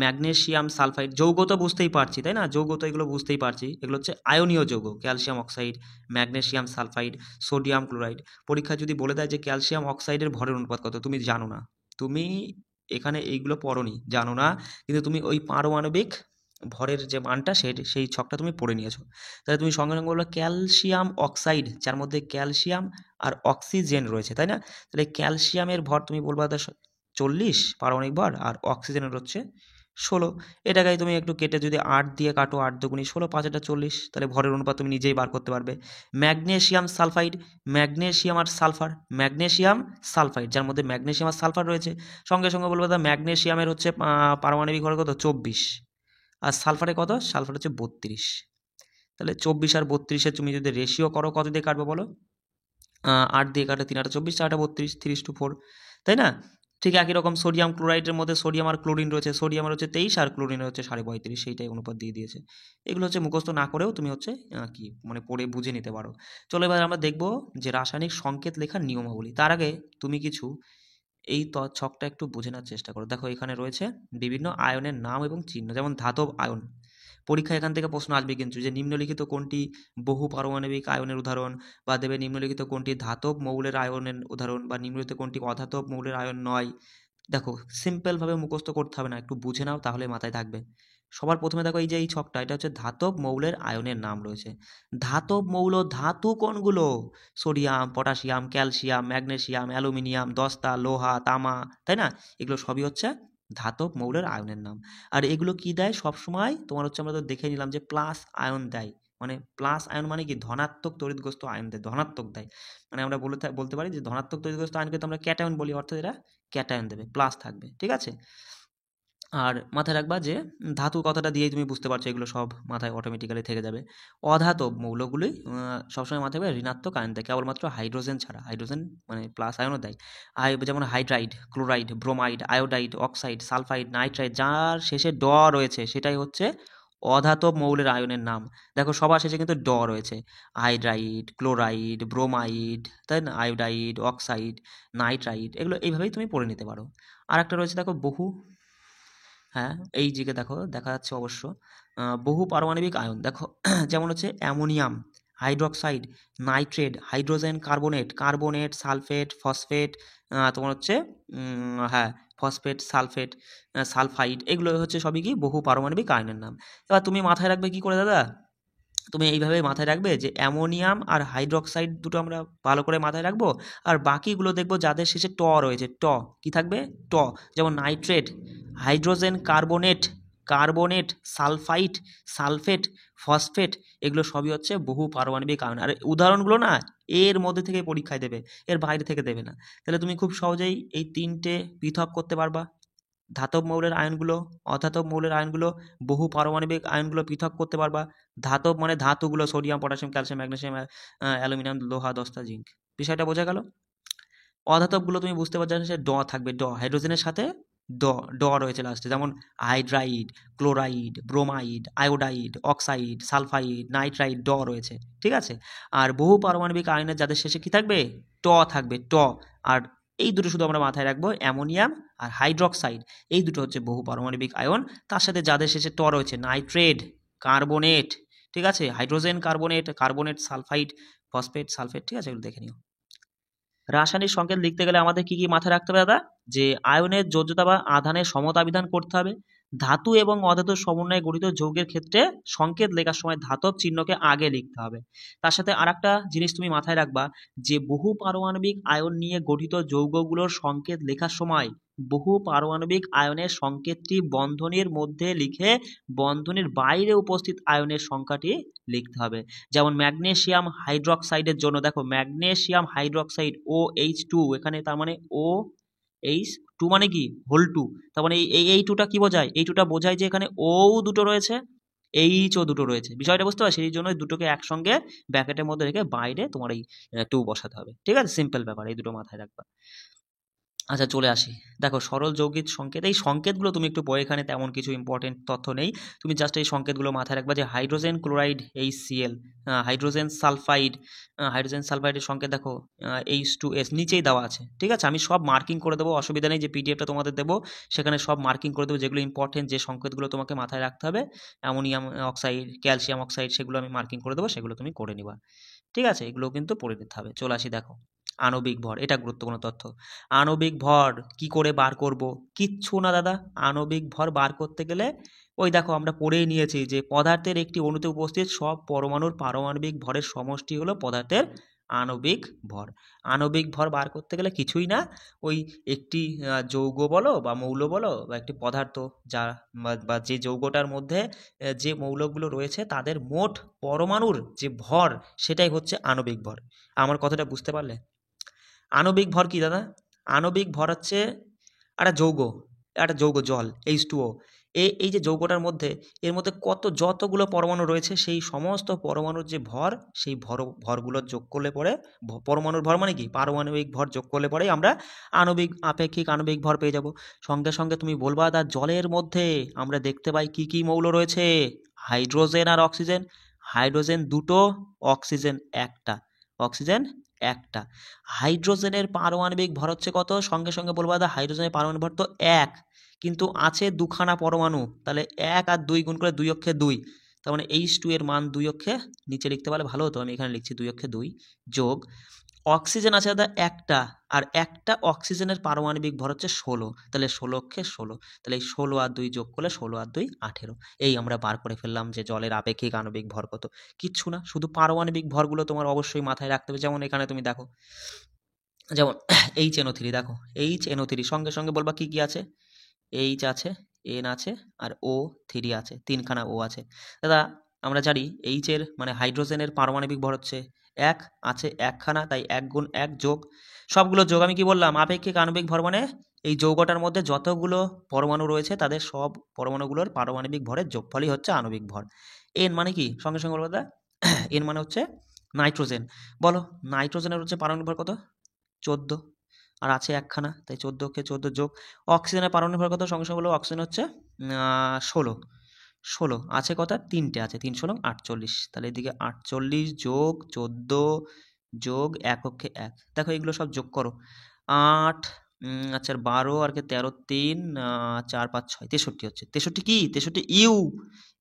ম্যাগনেসিয়াম সালফাইড, যৌগ তো বুঝতেই পারছি তাই না, যৌগ তো এগুলো বুঝতেই পারছি, এগুলো হচ্ছে আয়নীয় যৌগ, calcium oxide, magnesium sulphide, sodium chloride. পরীক্ষায় যদি বলে দেয় যে ক্যালসিয়াম অক্সাইডের ভরের অনুপাত কত, তুমি জানো না, তুমি এখানে এইগুলো পড়োনি, জানো না, কিন্তু তুমি ওই পারমাণবিক ভরের যে মানটা সেই ছকটা তুমি পড়ে নিয়েছো। তাহলে তুমি সঙ্গে সঙ্গে বললো ক্যালসিয়াম অক্সাইড, যার মধ্যে ক্যালসিয়াম আর অক্সিজেন রয়েছে, তাই না? তাহলে ক্যালসিয়ামের ভর তুমি বলবা 40 পারমাণবিক ভর, আর অক্সিজেনের হচ্ছে 16। এটাকে তুমি একটু কেটে যদি 8 দিয়ে কাটো, 8 দুগুণি 16, 5 এটা 40, তাহলে ভরের অনুপাত তুমি নিজেই বার করতে পারবে। ম্যাগনেসিয়াম সালফাইড, ম্যাগনেসিয়াম আর সালফার, ম্যাগনেসিয়াম সালফাইড যার মধ্যে ম্যাগনেসিয়াম আর সালফার রয়েছে, সঙ্গে সঙ্গে বলবো ম্যাগনেসিয়ামের হচ্ছে পারমাণবিক ভর কত 24, আর সালফারে কত, সালফার হচ্ছে 32। তাহলে 24 আর 32-এর তুমি যদি রেশিও করো কত দিয়ে কাটবে বলো? 8 দিয়ে কাটে 3 8 24, 4 32, 3:4, তাই না? ঠিক একই রকম সোডিয়াম ক্লোরাইডের মধ্যে সোডিয়াম আর ক্লোরিন রয়েছে, সোডিয়ামের হচ্ছে 23 আর ক্লোরিনের হচ্ছে 35.5, সেইটাই অনুপাত দিয়ে দিয়েছে। এগুলো হচ্ছে মুখস্থ না করেও তুমি হচ্ছে কি মানে পড়ে বুঝে নিতে পারো। চলো এবার আমরা দেখব যে রাসায়নিক সংকেত লেখার নিয়মাবলী। তার আগে তুমি কিছু এই ছকটা একটু বুঝে নেওয়ার চেষ্টা করো। দেখো এখানে রয়েছে বিভিন্ন আয়নের নাম এবং চিহ্ন, যেমন ধাতব আয়ন। পরীক্ষায় এখান থেকে প্রশ্ন আসবে কিন্তু, যে নিম্নলিখিত কোনটি বহু পারমাণবিক আয়নের উদাহরণ, বা দেবে নিম্নলিখিত কোনটি ধাতব মৌলের আয়নের উদাহরণ, বা নিম্নলিখিত কোনটি অধাতব মৌলের আয়ন নয়। দেখো সিম্পলভাবে মুখস্থ করতে হবে না, একটু বুঝে নাও তাহলে মাথায় থাকবে। সবার প্রথমে দেখো এই যে এই ছকটা, এটা হচ্ছে ধাতব মৌলের আয়নের নাম রয়েছে। ধাতব মৌল ধাতু কোনগুলো? Sodium, potassium, calcium, magnesium, aluminium, দস্তা, লোহা, তামা, তাই না? এগুলো সবই হচ্ছে ধাতব মৌলের আয়নের নাম। আর এগুলো কি দেয় সবসময় তোমার হচ্ছে, আমরা তো দেখে নিলাম যে প্লাস আয়ন দেয়। মানে প্লাস আয়ন মানে কি, ধনাত্মক তড়িৎগ্রস্ত আয়ন দেয়, ধনাত্মক দেয়। মানে আমরা বলতে পারি যে ধনাত্মক তড়িৎগ্রস্ত আয়নকে তো আমরা ক্যাটায়ন বলি, অর্থাৎ এরা ক্যাটায়ন দেবে, প্লাস থাকবে, ঠিক আছে? আর মাথায় রাখবা যে ধাতু কথাটা দিয়েই তুমি বুঝতে পারছো, এগুলো সব মাথায় অটোমেটিক্যালি থেকে যাবে। অধাতব মৌলগুলি সবসময় মাথায় রাখবে ঋণাত্মক আয়ন দেয়, কেবলমাত্র হাইড্রোজেন ছাড়া, হাইড্রোজেন মানে প্লাস আয়নও দেয়। যেমন hydride, chloride, bromide, iodide, oxide, sulphide, nitride, যার শেষে ড রয়েছে সেটাই হচ্ছে অধাতব মৌলের আয়নের নাম। দেখো সবার শেষে কিন্তু ড রয়েছে, হাইড্রাইড, ক্লোরাইড, ব্রোমাইড, তাই না, আয়োডাইড, অক্সাইড, নাইট্রাইড, এগুলো এইভাবেই তুমি পড়ে নিতে পারো। আর একটা রয়েছে দেখো বহু, হ্যাঁ এই দিকে দেখো দেখা যাচ্ছে অবশ্য বহু পারমাণবিক আয়ন। দেখো যেমন হচ্ছে ammonium, hydroxide, nitrate, hydrogen carbonate, carbonate, sulphate, phosphate, তোমার হচ্ছে হ্যাঁ ফসফেট, সালফেট, সালফাইড, এগুলো হচ্ছে সবই কি বহু পারমাণবিক আয়নের নাম। এবার তুমি মাথায় রাখবে কি করে দাদা? তুমি এইভাবে মাথায় রাখবে যে অ্যামোনিয়াম আর হাইড্রোক্সাইড দুটো আমরা ভালো করে মাথায় রাখবো, আর বাকিগুলো দেখবো যাদের শেষে ট রয়েছে, ট কি থাকবে, ট। যেমন nitrate, hydrogen carbonate, carbonate, sulphide, sulphate, phosphate, এগুলো সবই হচ্ছে বহু পারমাণবিক আয়ন। আর উদাহরণগুলো না এর মধ্যে থেকে পরীক্ষায় দেবে, এর বাইরে থেকে দেবে না। তাহলে তুমি খুব সহজেই এই তিনটে পৃথক করতে পারবা, ধাতব মৌলের আয়নগুলো, অধাতব মৌলের আয়নগুলো, বহু পারমাণবিক আয়নগুলো পৃথক করতে পারবা। ধাতব মানে ধাতুগুলো, sodium, potassium, calcium, magnesium, aluminium, লোহা, দস্তা, জিঙ্ক। বিষয়টা বোঝা গেল? অধাতবগুলো তুমি বুঝতে পারছো সে ড থাকবে, ড হাইড্রোজেনের সাথে ড, ড রয়েছে লাস্টে, যেমন hydride, chloride, bromide, iodide, oxide, sulphide, nitride, ড রয়েছে, ঠিক আছে? আর বহু পারমাণবিক আয়নের যাদের শেষে কি থাকবে, ট থাকবে, ট। আর এই দুটো শুধু আমরা মাথায় রাখবো, অ্যামোনিয়াম আর হাইড্রোক্সাইড, এই দুটো হচ্ছে বহু পারমাণবিক আয়ন। তার সাথে যাদের শেষে ট রয়েছে, নাইট্রেট, কার্বনেট, ঠিক আছে, hydrogen carbonate, carbonate, sulphide, phosphate, sulphate, ঠিক আছে, এগুলো দেখে নিও। রাসায়নিক সংকেত লিখতে গেলে আমাদের কি কি মাথায় রাখতে হবে দাদা? যে আয়নের যোজ্যতা বা আধানের সমতা বিধান করতে হবে। ধাতু এবং অধাতুর সমন্বয়ে গঠিত যৌগের ক্ষেত্রে সংকেত লেখার সময় ধাতব চিহ্নকে আগে লিখতে হবে। তার সাথে আরেকটা জিনিস তুমি মাথায় রাখবা, যে বহু পারমাণবিক আয়ন নিয়ে গঠিত যৌগগুলোর সংকেত লেখার সময় বহু পারমাণবিক আয়নের সংকেতটি বন্ধনীর মধ্যে লিখে বন্ধনীর বাইরে উপস্থিত আয়নের সংখ্যাটি লিখতে হবে। যেমন ম্যাগনেসিয়াম হাইড্রোক্সাইডের জন্য দেখো, ম্যাগনেসিয়াম হাইড্রোক্সাইড OH2, এখানে তার মানে OH2 মানে কি, হোল টু, তার মানে এই টুটা কি বোঝায়, এই টুটা বোঝায় যে এখানে ও দুটো রয়েছে, এইচও দুটো রয়েছে। বিষয়টা বুঝতে পারছো? সেই জন্য দুটোকে একসঙ্গে ব্র্যাকেটের মধ্যে রেখে বাইরে তোমার এই টু বসাতে হবে, ঠিক আছে? সিম্পল ব্যাপার, এই দুটো মাথায় রাখবা। আচ্ছা চলে আসি, দেখো সরল যৌগিক সংকেত, এই সংকেতগুলো তুমি একটু পড়ে, এখানে তেমন কিছু ইম্পর্টেন্ট তথ্য নেই, তুমি জাস্ট এই সংকেতগুলো মাথায় রাখবা, যে hydrogen chloride HCl, hydrogen sulphide, hydrogen সালফাইডের সংকেত দেখো H2S নিচেই দেওয়া আছে, ঠিক আছে? আমি সব মার্কিং করে দেবো, অসুবিধা নেই, যে পিডিএফটা তোমাদের দেবো সেখানে সব মার্কিং করে দেবো, যেগুলো ইম্পর্টেন্ট, যে সংকেতগুলো তোমাকে মাথায় রাখতে হবে, অ্যামোনিয়াম অক্সাইড, ক্যালসিয়াম অক্সাইড, সেগুলো আমি মার্কিং করে দেবো, সেগুলো তুমি করে নিবা, ঠিক আছে? এগুলো কিন্তু পড়ে নিতে হবে। চলে আসি দেখো আণবিক ভর, এটা গুরুত্বপূর্ণ তথ্য। আণবিক ভর কি করে বার করব? কিচ্ছু না দাদা, আণবিক ভর বার করতে গেলে ওই দেখো আমরা পড়েই নিয়েছি যে পদার্থের একটি অণুতে উপস্থিত সব পরমাণুর পারমাণবিক ভরের সমষ্টি হলো পদার্থের আণবিক ভর। আণবিক ভর বার করতে গেলে কিছুই না, ওই একটি যৌগ বলো বা মৌল বলো বা একটি পদার্থ যা বা যে যৌগটার মধ্যে যে মৌলগুলো রয়েছে তাদের মোট পরমাণুর যে ভর সেটাই হচ্ছে আণবিক ভর। আমার কথাটা বুঝতে পারলে? আণবিক ভর কি দাদা? আণবিক ভর হচ্ছে একটা যৌগ জল H2O। এই যে যৌগটার মধ্যে এর মধ্যে যতগুলো পরমাণু রয়েছে সেই সমস্ত পরমাণুর যে ভর সেই ভরগুলো যোগ করলে পরে পরমাণুর ভর মানে কি পারমাণবিক ভর যোগ করলে পরেই আমরা আপেক্ষিক আণবিক ভর পেয়ে যাব। সঙ্গে সঙ্গে তুমি বলবা দা জলের মধ্যে আমরা দেখতে পাই কি কি মৌল রয়েছে? হাইড্রোজেন আর অক্সিজেন। হাইড্রোজেন দুটো, অক্সিজেন একটা। অক্সিজেন একটা। হাইড্রোজেনের পারমাণবিক ভর হচ্ছে কত? সঙ্গে সঙ্গে বলবো দাদা হাইড্রোজেনের পারমাণবিক ভর তো এক, কিন্তু আছে দুখানা পরমাণু, তাহলে 1 আর 2 গুণ করে 2 অক্ষে 2, তার মানে H2 এর মান 2 অক্ষে নিচে লিখতে পারলে ভালো হতো, আমি এখানে লিখছি 2 অক্ষে 2 যোগ অক্সিজেন আছে দাদা একটা, আর একটা অক্সিজেনের পারমাণবিক ভর হচ্ছে 16, তাহলে 16 অক্ষে 16, তাহলে এই 16 আর 2 যোগ করলে 16 আর 2 18। এই আমরা বার করে ফেললাম যে জলের আপেক্ষিক আণবিক ভর কত। কিচ্ছু না, শুধু পারমাণবিক ভরগুলো তোমার অবশ্যই মাথায় রাখতে হবে। যেমন এখানে তুমি দেখো, যেমন HNO3 দেখো, HNO3 সঙ্গে সঙ্গে বলবা কি কি আছে? H আছে, N আছে আর O3 আছে, 3খানা O আছে। দাদা আমরা জানি H এর মানে হাইড্রোজেনের পারমাণবিক ভর হচ্ছে 1, আছে একখানা, তাই 1 গুণ 1 যোগ সবগুলো যোগ। আমি কি বললাম? আপেক্ষিক আণবিক ভর মানে এই যৌগটার মধ্যে যতগুলো পরমাণু রয়েছে তাদের সব পরমাণুগুলোর পারমাণবিক ভরের যোগফলই হচ্ছে আণবিক ভর। N মানে কি? সঙ্গে সঙ্গে বলবো দাদা N মানে হচ্ছে নাইট্রোজেন। বলো নাইট্রোজেনের হচ্ছে পারমাণবিক ভর কত? 14, আর আছে একখানা, তাই 14কে 14 যোগ অক্সিজেনের পারমাণবিক ভর কত? সঙ্গে সঙ্গে বলবো অক্সিজেন হচ্ছে 16 আছে কত? 3টে আছে, 3 16 48, তাহলে এদিকে 48 যোগ 14 যোগ 1 অক্ষে 1, দেখো এগুলো সব যোগ করো। 8 আচ্ছা 12 আর কে 13 3 4 5 6 63 হচ্ছে। 63 কি? 63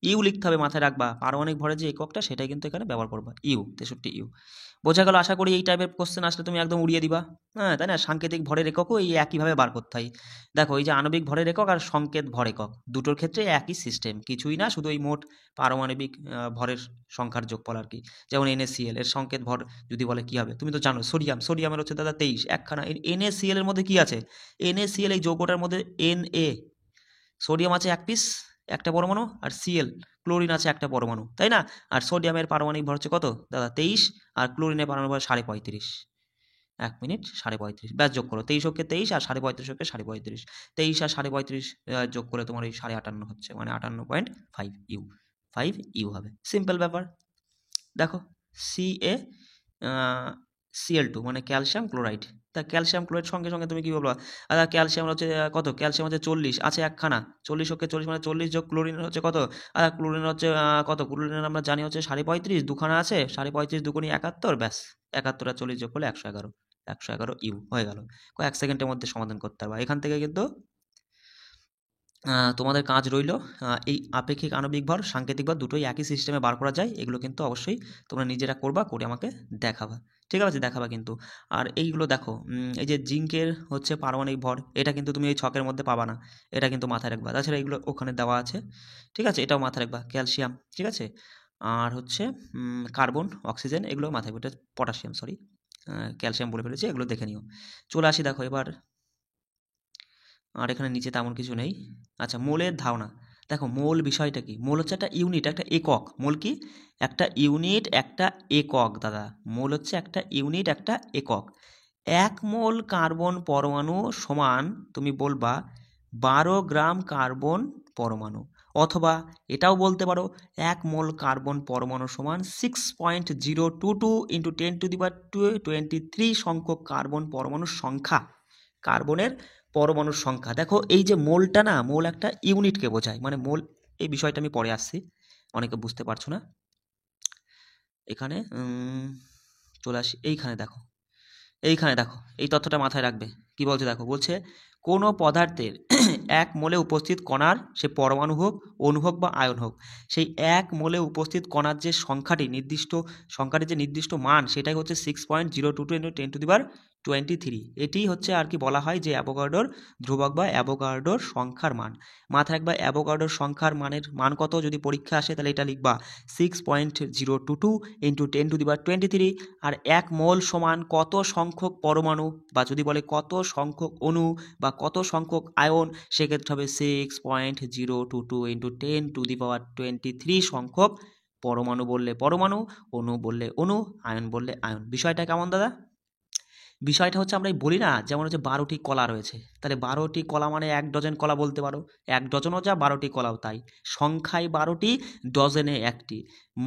ইউ লিখতে হবে, মাথায় রাখবা। পারমাণবিক ভরের যে এককটা সেটাই কিন্তু এখানে ব্যবহার করবা, 63 ইউ। বোঝা গেল? আশা করি এই টাইপের কোশ্চেন আসলে তুমি একদম উড়িয়ে দিবা। হ্যাঁ তাই না? সাংকেতিক ভরের এককও এই একইভাবে বার করতে হয়। দেখো এই যে আণবিক ভরের একক আর সংকেত ভর একক দুটোর ক্ষেত্রে একই সিস্টেম, কিছুই না, শুধু এই মোট পারমাণবিক ভরের সংখ্যার যোগফল আর কি। যেমন NaCl এর সংকেত ভর যদি বলে কি হবে? তুমি তো জানো সোডিয়ামের হচ্ছে দাদা 23, একখানা। NaCl এর মধ্যে কি আছে? NaCl এই যৌগটার মধ্যে Na, সোডিয়াম আছে 1 পিস, একটা পরমাণু, আর Cl ক্লোরিন আছে একটা পরমাণু, তাই না? আর সোডিয়ামের পারমাণবিক ভর হচ্ছে কত দাদা? 23, আর ক্লোরিনের পারমাণবিক ভর 35.5। 1 মিনিট 35.5, ব্যাস যোগ করো। 23 অক্ষে 23 আর 35 অক্ষে 35.5, 23 আর 35 যোগ করে তোমার এই 58.5 হচ্ছে, মানে 58.5 ইউ, 5 ইউ হবে। সিম্পল ব্যাপার। দেখো Cl2 মানে ক্যালসিয়াম ক্লোরাইড। তা ক্যালসিয়াম ক্লোরাইড সঙ্গে সঙ্গে তুমি কি বলবো? ক্যালসিয়াম হচ্ছে কত? ক্যালসিয়াম হচ্ছে 40, আছে একখানা, 40 অক্ষে 40 মানে 40 যোগ ক্লোরিন হচ্ছে কত? ক্লোরিন হচ্ছে কত? ক্লোরিন আমরা জানি হচ্ছে 35.5, দুখানা আছে, 35 দুগুণি 71, ব্যাস 71 আর 40 যোগ করলে 111, 111 ইউ হয়ে গেল। কয়েক সেকেন্ডের মধ্যে সমাধান করতে পারবা। এখান থেকে কিন্তু তোমাদের কাজ রইল এই আপেক্ষিক আণবিক ভর সাংকেতিক ভর দুটোই একই সিস্টেমে বার করা যায়, এগুলো কিন্তু অবশ্যই তোমরা নিজেরা করবা, করে আমাকে দেখাবা। ঠিক আছে? দেখাবা কিন্তু। আর এইগুলো দেখো, এই যে জিঙ্কের হচ্ছে পারমাণবিক ভর, এটা কিন্তু তুমি এই ছকের মধ্যে পাবা না, এটা কিন্তু মাথায় রাখবা। তাছাড়া এগুলো ওখানে দেওয়া আছে, ঠিক আছে? এটাও মাথায় রাখবা। ক্যালসিয়াম, ঠিক আছে? আর হচ্ছে কার্বন, অক্সিজেন, এগুলো মাথায় রাখবে। এটা পটাশিয়াম, সরি ক্যালসিয়াম বলে ফেলেছি, এগুলো দেখে নিও। চলে আসি দেখো এবার, আর এখানে নিচে তেমন কিছু নেই। আচ্ছা মোলের ধারণা দেখো, মোল বিষয়টা কি? মোল হচ্ছে একটা ইউনিট, একটা একক। মোল কি? একটা ইউনিট, একটা একক দাদা। মোল হচ্ছে একটা ইউনিট, একটা একক। 1 মোল কার্বন পরমাণু সমান তুমি বলবা 12 গ্রাম কার্বন পরমাণু, অথবা এটাও বলতে পারো 1 মোল কার্বন পরমাণু সমান 6.022 × 10⁻23 সংখ্যক কার্বন পরমাণুর সংখ্যা। কার্বনের পরমাণুর সংখ্যা। দেখো এই যে মোলটা না, মোল একটা ইউনিটকে বোঝায়, মানে মোল, এই বিষয়টা আমি পরে আসছি, অনেকে বুঝতে পারছো না। এখানে চলে আসি, এইখানে দেখো, এই তথ্যটা মাথায় রাখবে। কি বলছে দেখো, বলছে কোনো পদার্থের 1 মোলে উপস্থিত কণার, সে পরমাণু হোক, অণু হোক বা আয়ন হোক, সেই 1 মোলে উপস্থিত কণার যে সংখ্যাটির যে নির্দিষ্ট মান, সেটাই হচ্ছে 6.022 × 23। এটি হচ্ছে আর কি বলা হয় যে অ্যাভোগাড্রোর ধ্রুবক বা অ্যাভোগাড্রোর সংখ্যার মান। মাথায় রাখবা অ্যাভোগাড্রোর সংখ্যার মানের মান কত, যদি পরীক্ষা আসে তাহলে এটা লিখবা 6.022 ইন্টু 10⁻23। আর 1 মোল সমান কত সংখ্যক পরমাণু, বা যদি বলে কত সংখ্যক অণু বা কত সংখ্যক আয়ন, সেক্ষেত্রে হবে 6.022 ইন্টু 10⁻23 সংখ্যক পরমাণু বললে পরমাণু, অণু বললে অণু, আয়ন বললে আয়ন। বিষয়টা কেমন দাদা? বিষয়টা হচ্ছে আমরা বলি না, যেমন হচ্ছে 12টি কলা রয়েছে, তাহলে 12টি কলা মানে 1 ডজন কলা বলতে পারো, 1 ডজনও যা 12টি কলাও তাই। সংখ্যায় 12টি, ডজনে 1টি।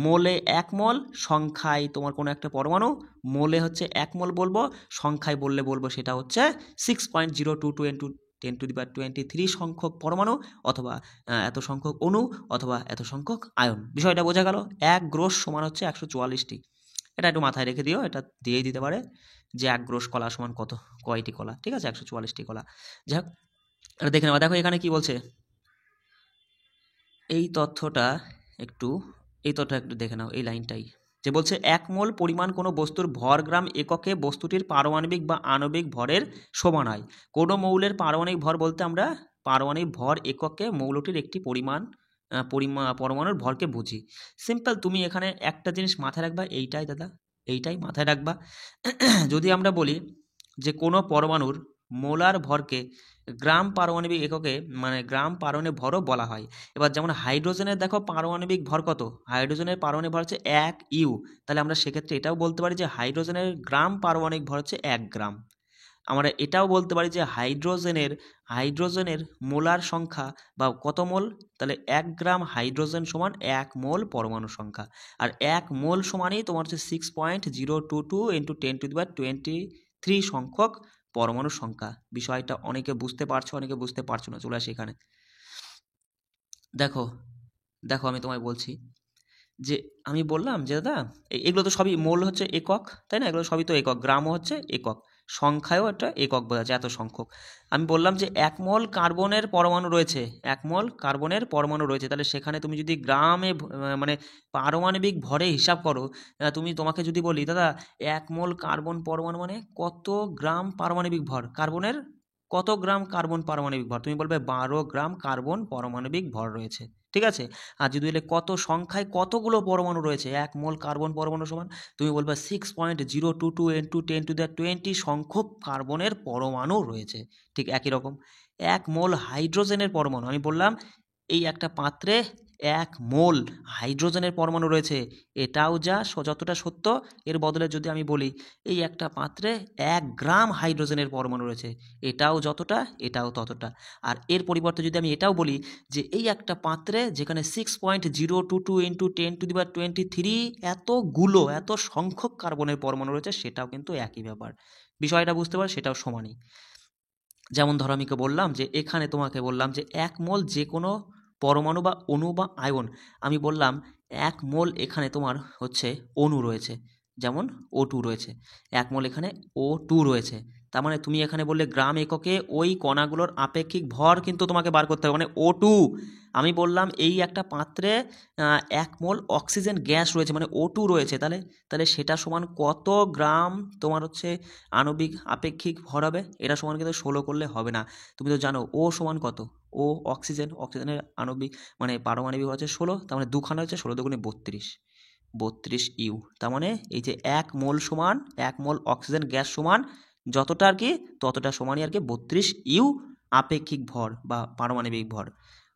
মোলে 1 মোল, সংখ্যায় তোমার কোনো একটা পরমাণু, মোলে হচ্ছে 1 মোল বলবো, সংখ্যায় বলবো সেটা হচ্ছে 6.022 ইন্টু 10⁻23 সংখ্যক পরমাণু, অথবা এত সংখ্যক অণু, অথবা এত সংখ্যক আয়ন। বিষয়টা বোঝা গেল? 1 গ্রোস সমান হচ্ছে 144টি। এটা একটু মাথায় রেখে দিও, এটা দিয়েই দিতে পারে যে 1 গ্রোস কলা সমান কয়টি কলা, ঠিক আছে? 144টি কলা। যাই হোক, এটা দেখে নেওয়া। দেখো এখানে কি বলছে, এই তথ্যটা একটু দেখে নাও, এই লাইনটাই যে বলছে 1 মোল পরিমাণ কোনো বস্তুর ভর গ্রাম এককে বস্তুটির পারমাণবিক বা আণবিক ভরের সমান হয়। কোনো মৌলের পারমাণবিক ভর বলতে আমরা পারমাণবিক ভর এককে মৌলটির একটি পরমাণুর ভরকে বুঝি। সিম্পল, তুমি এখানে একটা জিনিস মাথায় রাখবা, এইটাই দাদা, এইটাই মাথায় রাখবা। যদি আমরা বলি যে কোনো পরমাণুর মোলার ভরকে গ্রাম পারমাণবিক এককে মানে গ্রাম পারমাণবিক ভরও বলা হয়। এবার যেমন হাইড্রোজেনের দেখো পারমাণবিক ভর কত, হাইড্রোজেনের পারমাণবিক ভর হচ্ছে 1 ইউ, তাহলে আমরা সেক্ষেত্রে এটাও বলতে পারি যে হাইড্রোজেনের গ্রাম পারমাণবিক ভর হচ্ছে 1 গ্রাম। আমরা এটাও বলতে পারি যে হাইড্রোজেনের মোলার সংখ্যা বা কত মোল, তাহলে 1 গ্রাম হাইড্রোজেন সমান 1 মোল পরমাণু সংখ্যা। আর 1 মোল সমানই তোমার হচ্ছে 6.022 ইন্টু 10⁻23 সংখ্যক পরমাণুর সংখ্যা। বিষয়টা অনেকে বুঝতে পারছো, অনেকে বুঝতে পারছো না। চলে আসি এখানে, দেখো আমি তোমায় বলছি যে আমি বললাম যে দাদা এগুলো তো সবই মোল হচ্ছে একক, তাই না? এগুলো সবই তো একক, গ্রামও হচ্ছে একক, সংখ্যায়ও একটা একক বোঝা যায়, এত সংখ্যক। আমি বললাম যে 1 মোল কার্বনের পরমাণু রয়েছে, 1 মোল কার্বনের পরমাণু রয়েছে, তাহলে সেখানে তুমি যদি গ্রামে মানে পারমাণবিক ভরে হিসাব করো, তোমাকে যদি বলি দাদা 1 মোল কার্বন পরমাণু মানে কত গ্রাম পারমাণবিক ভর কার্বনের, কত গ্রাম কার্বন পারমাণবিক ভর, তুমি বলবে 12 গ্রাম কার্বন পারমাণবিক ভর রয়েছে, ঠিক আছে? আর যদি বলে কত সংখ্যায় কতগুলো পরমাণু রয়েছে, 1 মোল কার্বন পরমাণু সমান, তুমি বলবে 6.022 ইন্টু 10⁻20 সংখ্যক কার্বনের পরমাণু রয়েছে। ঠিক একই রকম 1 মোল হাইড্রোজেনের পরমাণু, আমি বললাম এই একটা পাত্রে 1 মোল হাইড্রোজেনের পরমাণু রয়েছে, এটাও যতটা সত্য, এর বদলে যদি আমি বলি এই একটা পাত্রে 1 গ্রাম হাইড্রোজেনের পরমাণু রয়েছে, এটাও যতটা, এটাও ততটা। আর এর পরিবর্তে যদি আমি এটাও বলি যে এই একটা পাত্রে যেখানে 6.022 ইন্টু 10⁻23 এত সংখ্যক কার্বনের পরমাণু রয়েছে, সেটাও কিন্তু একই ব্যাপার। বিষয়টা বুঝতে পারো, সেটাও সমানই। যেমন ধরো আমি বললাম যে এখানে তোমাকে বললাম যে 1 মোল যে কোনো পরমাণু বা অণু বা আয়ন, আমি বললাম 1 মোল এখানে তোমার হচ্ছে অণু রয়েছে, যেমন O2 রয়েছে, 1 মোল এখানে O2 রয়েছে। তার মানে তুমি এখানে বললে গ্রাম এককে ওই কণাগুলোর আপেক্ষিক ভর কিন্তু তোমাকে বার করতে হবে, মানে O2। আমি বললাম এই একটা পাত্রে 1 মোল অক্সিজেন গ্যাস রয়েছে, মানে O2 রয়েছে, তাহলে সেটা সমান কত গ্রাম তোমার হচ্ছে আণবিক আপেক্ষিক ভর হবে? এটা সমান কিন্তু 16 করলে হবে না। তুমি তো জানো ও সমান কত, ও অক্সিজেনের আণবিক মানে পারমাণবিক হচ্ছে 16, তার মানে দুখানা হচ্ছে 16 দুগুণে 32 ইউ। তার মানে এই যে 1 মোল সমান 1 মোল অক্সিজেন গ্যাস সমান যতটা আর কি, ততটা সমানই আর কি 32 ইউ আপেক্ষিক ভর বা পারমাণবিক ভর।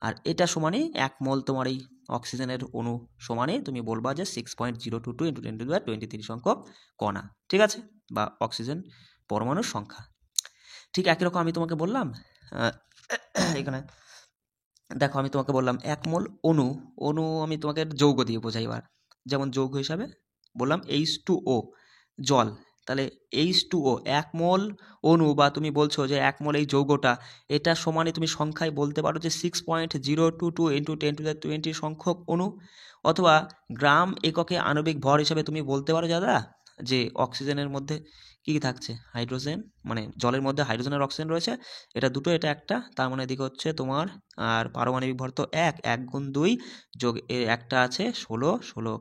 আর এটা সমানই 1 মোল তোমার এই অক্সিজেনের অণু সমানই তুমি বলবা যে 6.022 ইন্টু 10⁻23 সংখ্যক কণা, ঠিক আছে? বা অক্সিজেন পরমাণুর সংখ্যা। ঠিক একই রকম আমি তোমাকে বললাম এখানে দেখো, আমি তোমাকে বললাম 1 মোল অণু আমি তোমাকে যৌগ দিয়ে বোঝাই। এবার যেমন যৌগ হিসাবে বললাম H2O জল, তাহলে H2O 1 মোল অণু, বা তুমি বলছো যে 1 মোল এই যৌগটা, এটা সমানই তুমি সংখ্যায় বলতে পারো যে 6.022 ইন্টু 10⁻20 সংখ্যক অণু, অথবা গ্রাম এককে আণবিক ভর হিসাবে তুমি বলতে পারো দাদা যে অক্সিজেনের মধ্যে কি থাকছে, হাইড্রোজেন, মানে জলের মধ্যে হাইড্রোজেন আর অক্সিজেন রয়েছে, এটা দুটো, এটা একটা, তার মানে এদিকে হচ্ছে তোমার আর পারমাণবিক ভর তো 1 গুণ 2 যোগ একটা আছে 16,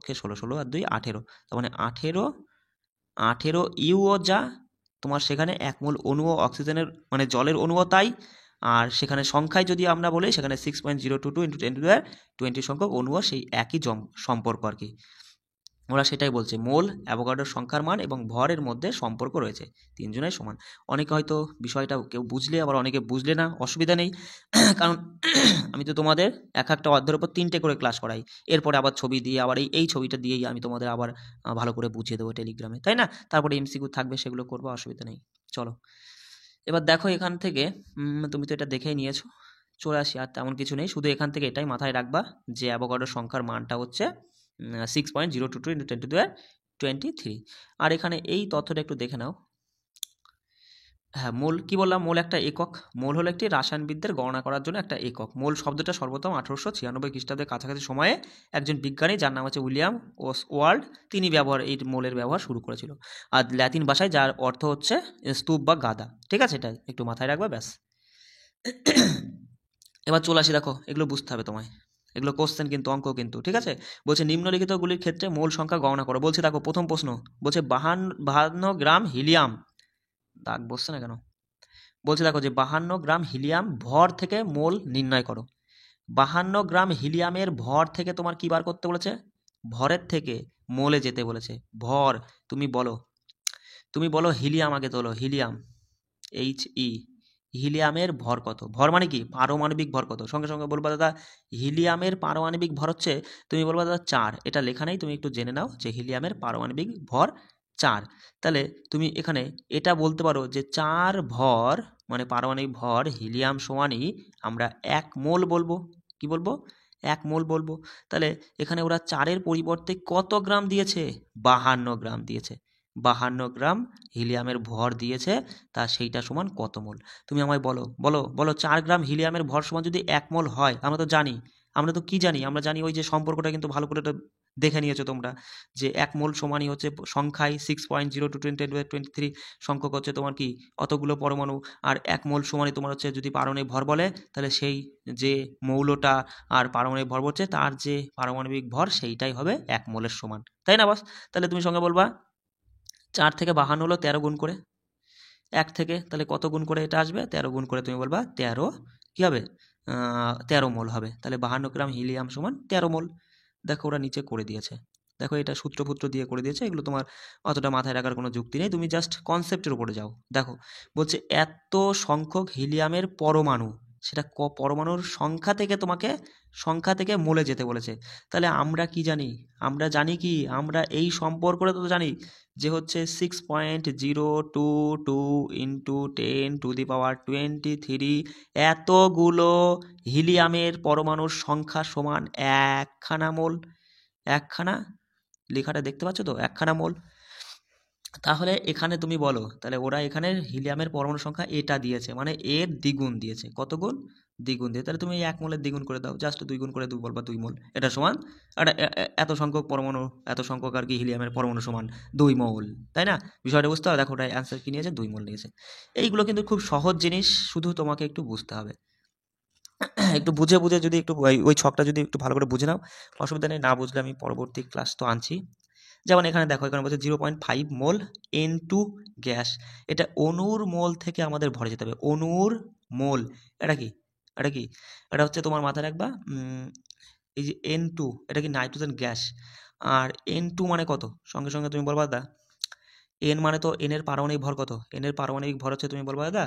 16 আর 2 18, তার মানে 18 ইউও যা, তোমার সেখানে 1 মোল অণু অক্সিজেনের মানে জলের অণুও তাই। আর সেখানে সংখ্যায় যদি আমরা বলি সেখানে 6.022 × 10⁻20 সংখ্যক অণুও সেই একই সম্পর্ক আর কি। ওরা সেটাই বলছে, মোল অ্যাভোগাড্রোর সংখ্যার মান এবং ভরের মধ্যে সম্পর্ক রয়েছে, তিনজনের সমান। অনেকে হয়তো বিষয়টা কেউ বুঝলে, আবার অনেকে বুঝলে না, অসুবিধা নেই। কারণ আমি তো তোমাদের এক একটা অধ্যায়ের উপর 3টে করে ক্লাস করাই, এরপরে আবার ছবি দিয়ে আবার এই ছবিটা দিয়েই আমি তোমাদের আবার ভালো করে বুঝিয়ে দেবো টেলিগ্রামে, তাই না? তারপরে এমসিকিউ থাকবে, সেগুলো করবো, অসুবিধা নেই। চলো এবার দেখো এখান থেকে তুমি তো এটা দেখেই নিয়েছো, চলে আসি। আর তেমন কিছু নেই, শুধু এখান থেকে এটাই মাথায় রাখবা যে অ্যাভোগাড্রোর সংখ্যার মানটা হচ্ছে 6.022 × 10⁻23। আর এখানে এই তথ্যটা একটু দেখে নাও। হ্যাঁ, মোল কি বললাম, মোল একটা একক। মোল হলো একটি রাসায়নবিদদের গণনা করার জন্য একটা একক। মোল শব্দটা সর্বপ্রথম 1896 খ্রিস্টাব্দের কাছাকাছি সময়ে একজন বিজ্ঞানী যার নাম হচ্ছে উইলিয়াম ওসওয়াল্ড, তিনি এই মোলের ব্যবহার শুরু করেছিল। আর ল্যাতিন ভাষায় যার অর্থ হচ্ছে স্তূপ বা গাদা। ঠিক আছে, এটা একটু মাথায় রাখবা, ব্যাস। এবার চলে আসি, দেখো এগুলো বুঝতে হবে তোমায়, এগুলো কোশ্চেন কিন্তু, অঙ্ক কিন্তু, ঠিক আছে। বলছে নিম্নলিখিতগুলির ক্ষেত্রে মোল সংখ্যা গণনা করো। বলছে দেখো প্রথম প্রশ্ন বলছে 52 গ্রাম হিলিয়াম, দাগ বসছে না কেন, বলছে দেখো যে 52 গ্রাম হিলিয়াম ভর থেকে মোল নির্ণয় করো। 52 গ্রাম হিলিয়ামের ভর থেকে তোমার কি বার করতে বলেছে, ভরের থেকে মোলে যেতে বলেছে। ভর তুমি বলো হিলিয়াম আগে তোলো, হিলিয়াম HE, হিলিয়ামের ভর কত? ভর মানে কি, পারমাণবিক ভর কত? সঙ্গে সঙ্গে বলবা দাদা হিলিয়ামের পারমাণবিক ভর হচ্ছে, তুমি বলবা দাদা 4। এটা লেখা নেই, তুমি একটু জেনে নাও যে হিলিয়ামের পারমাণবিক ভর 4। তাহলে তুমি এখানে এটা বলতে পারো যে 4 ভর মানে পারমাণবিক ভর হিলিয়াম সমানই আমরা 1 মোল বলবো। কি বলবো? 1 মোল বলবো। তাহলে এখানে ওরা 4-এর পরিবর্তে কত গ্রাম দিয়েছে? 52 গ্রাম দিয়েছে। 52 গ্রাম হিলিয়ামের ভর দিয়েছে, তা সেইটা সমান কত মোল? তুমি আমায় বলো বলো বলো 4 গ্রাম হিলিয়ামের ভর সমান যদি 1 মোল হয়, আমরা তো জানি, আমরা তো কি জানি, আমরা জানি ওই যে সম্পর্কটা কিন্তু ভালো করে দেখে নিয়েছো তোমরা, যে 1 মোল সমানই হচ্ছে সংখ্যায় 6.022 × 10⁻23 সংখ্যক হচ্ছে তোমার কি অতগুলো পরমাণু। আর 1 মোল সমানই তোমার হচ্ছে যদি পারমাণবিক ভর বলে, তাহলে সেই যে মৌলটা আর পারমাণবিক ভর বলছে তার যে পারমাণবিক ভর সেইটাই হবে 1 মোলের সমান, তাই না? বাস, তাহলে তুমি সঙ্গে বলবা 4 থেকে 52 হলো 13 গুণ করে, 1 থেকে তাহলে কত গুণ করে এটা আসবে? 13 গুণ করে তুমি বলবা 13 কি হবে, 13 মোল হবে। তাহলে 52 গ্রাম হিলিয়াম সমান 13 মোল। দেখো ওরা নিচে করে দিয়েছে, দেখো এটা সূত্রপুত্র দিয়ে করে দিয়েছে, এগুলো তোমার অতটা মাথায় রাখার কোনো যুক্তি নেই, তুমি জাস্ট কনসেপ্টের উপরে যাও। দেখো বলছে এত সংখ্যক হিলিয়ামের পরমাণু, সেটা পরমাণুর সংখ্যা থেকে মোলে যেতে বলেছে। তাহলে আমরা কি জানি, আমরা জানি কি, আমরা এই সম্পর্কটা তো জানি যে হচ্ছে 6.022 × 10⁻23 এতগুলো হিলিয়ামের পরমাণুর সংখ্যা সমান 1খানা মোল। 1খানা, লেখাটা দেখতে পাচ্ছ তো, 1খানা মোল। তাহলে এখানে তুমি বলো, তাহলে ওরা এখানে হিলিয়ামের পরমাণু সংখ্যা এটা দিয়েছে, মানে এর দ্বিগুণ দিয়েছে। কত গুণ? দ্বিগুণ দিয়ে। তাহলে তুমি 1 মোলের দ্বিগুণ করে দাও, জাস্ট 2 গুণ করে বলবা 2 মোল। এটা সমান এত সংখ্যক পরমাণু, এত সংখ্যক আর কি হিলিয়ামের পরমাণু সমান 2 মোল, তাই না? বিষয়টা বুঝতে হবে। দেখো ওটা অ্যান্সার কি নিয়েছে, 2 মোল নিয়েছে। এইগুলো কিন্তু খুব সহজ জিনিস, শুধু তোমাকে একটু বুঝতে হবে। একটু বুঝে যদি একটু ওই ছকটা যদি একটু ভালো করে বুঝে নাও, অসুবিধা নেই। না বুঝলে আমি পরবর্তী ক্লাস তো আনছি। যেমন এখানে দেখো, এখানে বলছে 0.5 মোল N2 গ্যাস, এটা অণুর মোল থেকে আমাদের ভরে যেতে হবে। অণুর মোল, এটা কি, এটা হচ্ছে তোমার মাথায় রাখবা, এই যে N2, এটা কি নাইট্রোজেন গ্যাস। আর N2 মানে কত? সঙ্গে সঙ্গে তুমি বলবা দাদা N মানে তো N এর পারমাণবিক ভর কত? N এর পারমাণবিক ভর হচ্ছে, তুমি বলবা দাদা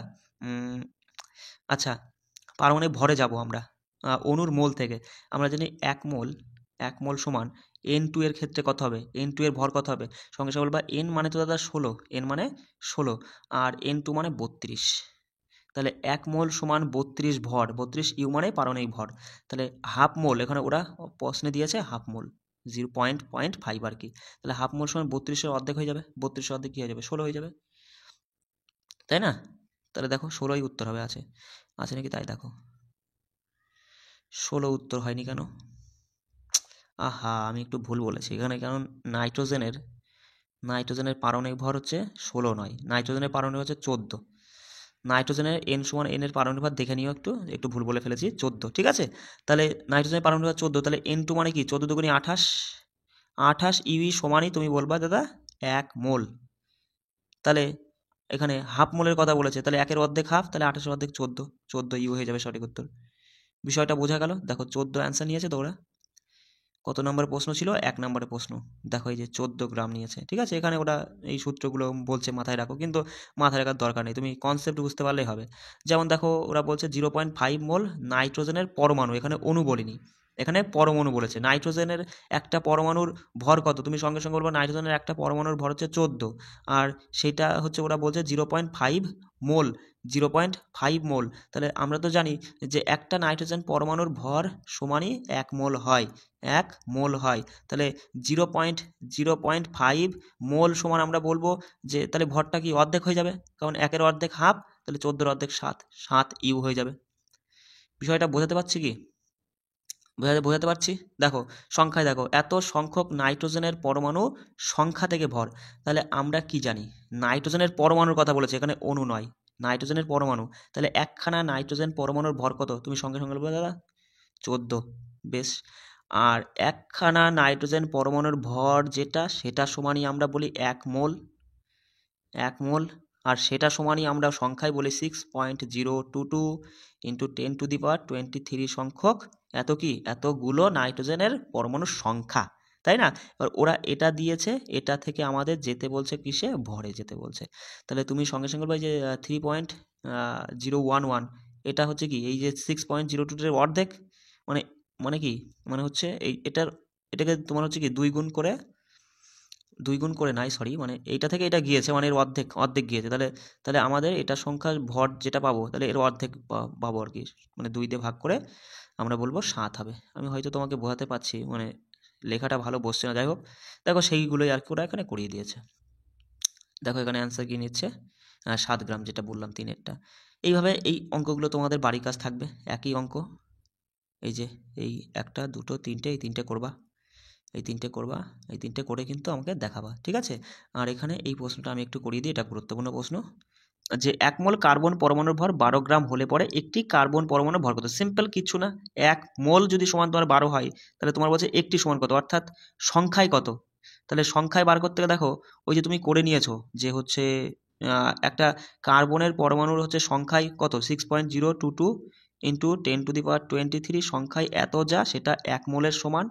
আচ্ছা পারমাণবিক ভরে যাব আমরা অণুর মোল থেকে। আমরা জানি 1 মোল সমান N2 এর ক্ষেত্রে কত হবে, N2 এর ভর কত হবে? সঙ্গে সঙ্গে বলবা N মানে তো দাদা 16, N মানে 16 আর N2 মানে 32। তাহলে 1 মোল সমান 32 ভর, 32 ইউ মানে পারমাণবিক ভর। তাহলে হাফ মোল, এখানে ওরা প্রশ্নে দিয়েছে হাফ মোল, 0.5 আর কি। তাহলে হাফ মোল সমান 32-এর অর্ধেক হয়ে যাবে, 32-এর অর্ধেক কি হয়ে যাবে, 16 হয়ে যাবে, তাই না? তাহলে দেখো 16ই উত্তর হবে, আছে নাকি? তাই দেখো 16 উত্তর হয়নি কেন? আহা, আমি একটু ভুল বলেছি এখানে, কারণ নাইট্রোজেনের পারমাণবিক ভর হচ্ছে 16 নয়, নাইট্রোজেনের পারমাণবিক হচ্ছে 14। নাইট্রোজেনের N সমান N এর পারমাণবিক ভর দেখে নিও, একটু ভুল বলে ফেলেছি, 14, ঠিক আছে। তাহলে নাইট্রোজেনের পারমাণবিক ভর 14, তাহলে N2 মানে কি, 14 দুগুণে 28, 28 ইউ সমানই তুমি বলবা দাদা 1 মোল। তাহলে এখানে হাফ মোলের কথা বলেছে, তাহলে 1 এর অর্ধেক হাফ, তাহলে 28 এর অর্ধেক 14, 14 ইউ হয়ে যাবে সঠিক উত্তর। বিষয়টা বোঝা গেল? দেখো 14 অ্যান্সার নিয়েছে তো ওরা। কত নম্বর প্রশ্ন ছিল? 1 নম্বরের প্রশ্ন। দেখো এই যে 14 গ্রাম নিয়েছে, ঠিক আছে? এখানে ওরা এই সূত্রগুলো বলছে মাথায় রাখো, কিন্তু মাথায় রাখার দরকার নেই, তুমি কনসেপ্ট বুঝতে পারলেই হবে। যেমন দেখো ওরা বলছে 0.5 মোল নাইট্রোজেনের পরমাণু, এখানে অণু বলিনি, এখানে পরমাণু বলেছে। নাইট্রোজেনের একটা পরমাণুর ভর কত? তুমি সঙ্গে সঙ্গে বলবো নাইট্রোজেনের একটা পরমাণুর ভর হচ্ছে 14, আর সেটা হচ্ছে ওরা বলছে 0.5 মোল, 0.5 মোল। তাহলে আমরা তো জানি যে একটা নাইট্রোজেন পরমাণুর ভর সমানই 1 মোল হয়, 1 মোল হয়। তাহলে 0.5 মোল সমান আমরা বলবো যে তাহলে ভরটা কি অর্ধেক হয়ে যাবে, কারণ 1 এর অর্ধেক হাফ, তাহলে 14 অর্ধেক 7, 7 ইউ হয়ে যাবে। বিষয়টা বোঝাতে পারছি কি? বোঝাতে পারছি? দেখো সংখ্যায় দেখো, এত সংখ্যক নাইট্রোজেনের পরমাণু সংখ্যা থেকে ভর। তাহলে আমরা কি জানি? নাইট্রোজেনের পরমাণুর কথা বলেছে, এখানে অণু নয়, নাইট্রোজেনের পরমাণু। তাহলে একখানা নাইট্রোজেন পরমাণুর ভর কত? তুমি সঙ্গে সঙ্গে বলবে দাদা 14, বেশ। আর একখানা নাইট্রোজেন পরমাণুর ভর যেটা, সেটা সমানই আমরা বলি 1 মোল, 1 মোল। আর সেটা সমানই আমরা সংখ্যায় বলি 6.022 ইন্টু 10⁻23 সংখ্যক এত কি, এতগুলো নাইট্রোজেনের পরমাণুর সংখ্যা, তাই না? এবার ওরা এটা দিয়েছে, এটা থেকে আমাদের যেতে বলছে কিসে? ভরে যেতে বলছে। তাহলে তুমি সঙ্গে সঙ্গে বলবে যে 3.011, এটা হচ্ছে কি এই যে 6.02 এর অর্ধেক, মানে মানে কি, মানে হচ্ছে এটাকে তোমার হচ্ছে কি 2 গুণ করে নাই, সরি, মানে এইটা থেকে এটা গিয়েছে, মানে এর অর্ধেক অর্ধেক গিয়েছে। তাহলে তাহলে আমাদের এটা সংখ্যার ভর যেটা পাবো, তাহলে এর অর্ধেক পাবো আর কি, মানে 2 দিয়ে ভাগ করে আমরা বলবো 7 হবে। আমি হয়তো তোমাকে বোঝাতে পারছি, মানে লেখাটা ভালো বসছে না, যাই হোক। দেখো সেইগুলোই আর কি ওরা এখানে করিয়ে দিয়েছে। দেখো এখানে অ্যান্সার কি নিচ্ছে? 7 গ্রাম, যেটা বললাম 3-এরটা। এইভাবে এই অঙ্কগুলো তোমাদের বাড়ির কাজ থাকবে, একই অঙ্ক। এই যে এই 1টা 2টো 3টে, এই 3টে করবা, এই 3টে করবা, এই 3টে করে কিন্তু আমাকে দেখাবা, ঠিক আছে? আর এখানে এই প্রশ্নটা আমি একটু করিয়ে দিই, এটা গুরুত্বপূর্ণ প্রশ্ন। যে 1 মোল কার্বন পরমাণুর ভর 12 গ্রাম হলে পরে একটি কার্বন পরমাণুর ভর কত? সিম্পল, কিচ্ছু না। 1 মোল যদি সমান তোমার 12 হয়, তাহলে তোমার বলছে একটি সমান কত, অর্থাৎ সংখ্যায় কত। তাহলে সংখ্যায় বার করতে গেলে দেখো ওই যে তুমি করে নিয়েছো যে হচ্ছে একটা কার্বনের পরমাণুর হচ্ছে সংখ্যায় কত, 6.022 ইন্টু 10⁻23 সংখ্যায় এত, যা সেটা 1 মোলের সমান,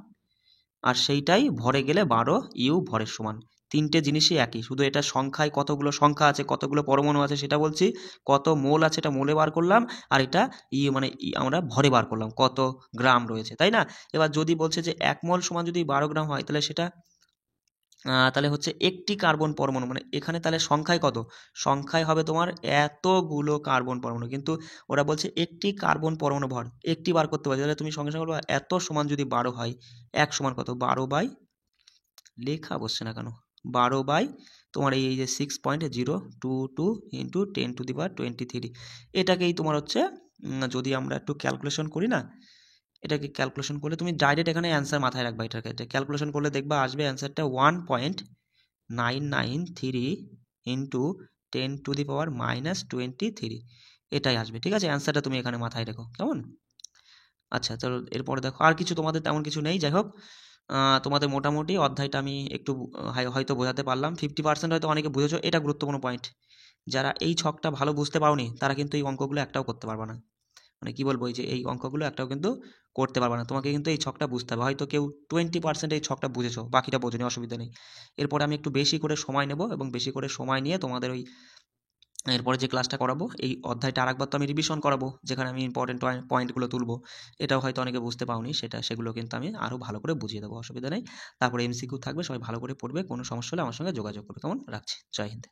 আর সেইটাই ভরে গেলে 12 ইউ ভরের সমান। 3টে জিনিসই একই, শুধু এটা সংখ্যায় কতগুলো সংখ্যা আছে, কতগুলো পরমাণু আছে সেটা বলছি, কত মোল আছে এটা মোলে বার করলাম, আর এটা মানে আমরা ভরে বার করলাম কত গ্রাম রয়েছে, তাই না? এবার যদি বলছে যে 1 মোল সমান যদি 12 গ্রাম হয়, তাহলে সেটা তাহলে হচ্ছে একটি কার্বন পরমাণু, মানে এখানে তাহলে সংখ্যায় কত? সংখ্যায় হবে তোমার এতগুলো কার্বন পরমাণু, কিন্তু ওরা বলছে একটি কার্বন পরমাণু ভর, একটি বার করতে পারছে। তাহলে তুমি সঙ্গে সঙ্গে বলবা এত সমান যদি 12 হয়, 1 সমান কত? 12 বাই, লেখা বসছে না কেন, 12 বাই তোমার এই যে 6.022 ইন্টু 10⁻23, এটাকেই তোমার হচ্ছে যদি আমরা একটু ক্যালকুলেশন করি না, এটাকে ক্যালকুলেশন করলে তুমি ডাইরেক্ট এখানে অ্যান্সার মাথায় রাখবা, এটাকে ক্যালকুলেশন করলে দেখবা আসবে অ্যান্সারটা 1.993 ইন্টু 10⁻23, এটাই আসবে, ঠিক আছে? অ্যান্সারটা তুমি এখানে মাথায় রেখো, কেমন? আচ্ছা চলো এরপরে দেখো, আর কিছু তোমাদের তেমন কিছু নেই, যাই হোক। তোমাদের মোটামুটি অধ্যায়টা আমি একটু হয়তো বোঝাতে পারলাম, 50% হয়তো অনেকে বুঝেছো, এটা গুরুত্বপূর্ণ পয়েন্ট। যারা এই ছকটা ভালো বুঝতে পারোনি, তারা কিন্তু এই অঙ্কগুলো একটাও করতে পারবে না, মানে কি বলবো, এই যে এই অঙ্কগুলো একটাও কিন্তু করতে পারবে না। তোমাকে কিন্তু এই ছকটা বুঝতে হবে, হয়তো কেউ 20% এই ছকটা বুঝেছো, বাকিটা বোঝোনি, অসুবিধা নেই। এরপরে আমি একটু বেশি করে সময় নেব, এবং বেশি করে সময় নিয়ে তোমাদের ওই এরপরে যে ক্লাসটা করাবো, এই অধ্যায়টা আরেকবার তো আমি রিভিশন করাবো, যেখানে আমি ইম্পর্টেন্ট পয়েন্টগুলো তুলবো। এটাও হয়তো অনেকে বুঝতে পাওনি, সেগুলো কিন্তু আমি আরও ভালো করে বুঝিয়ে দেবো, অসুবিধা নেই। তারপরে এমসিকিউ থাকবে, সবাই ভালো করে পড়বে, কোনো সমস্যা হলে আমার সঙ্গে যোগাযোগ করবে, কেমন? রাখছি, জয় হিন্দ।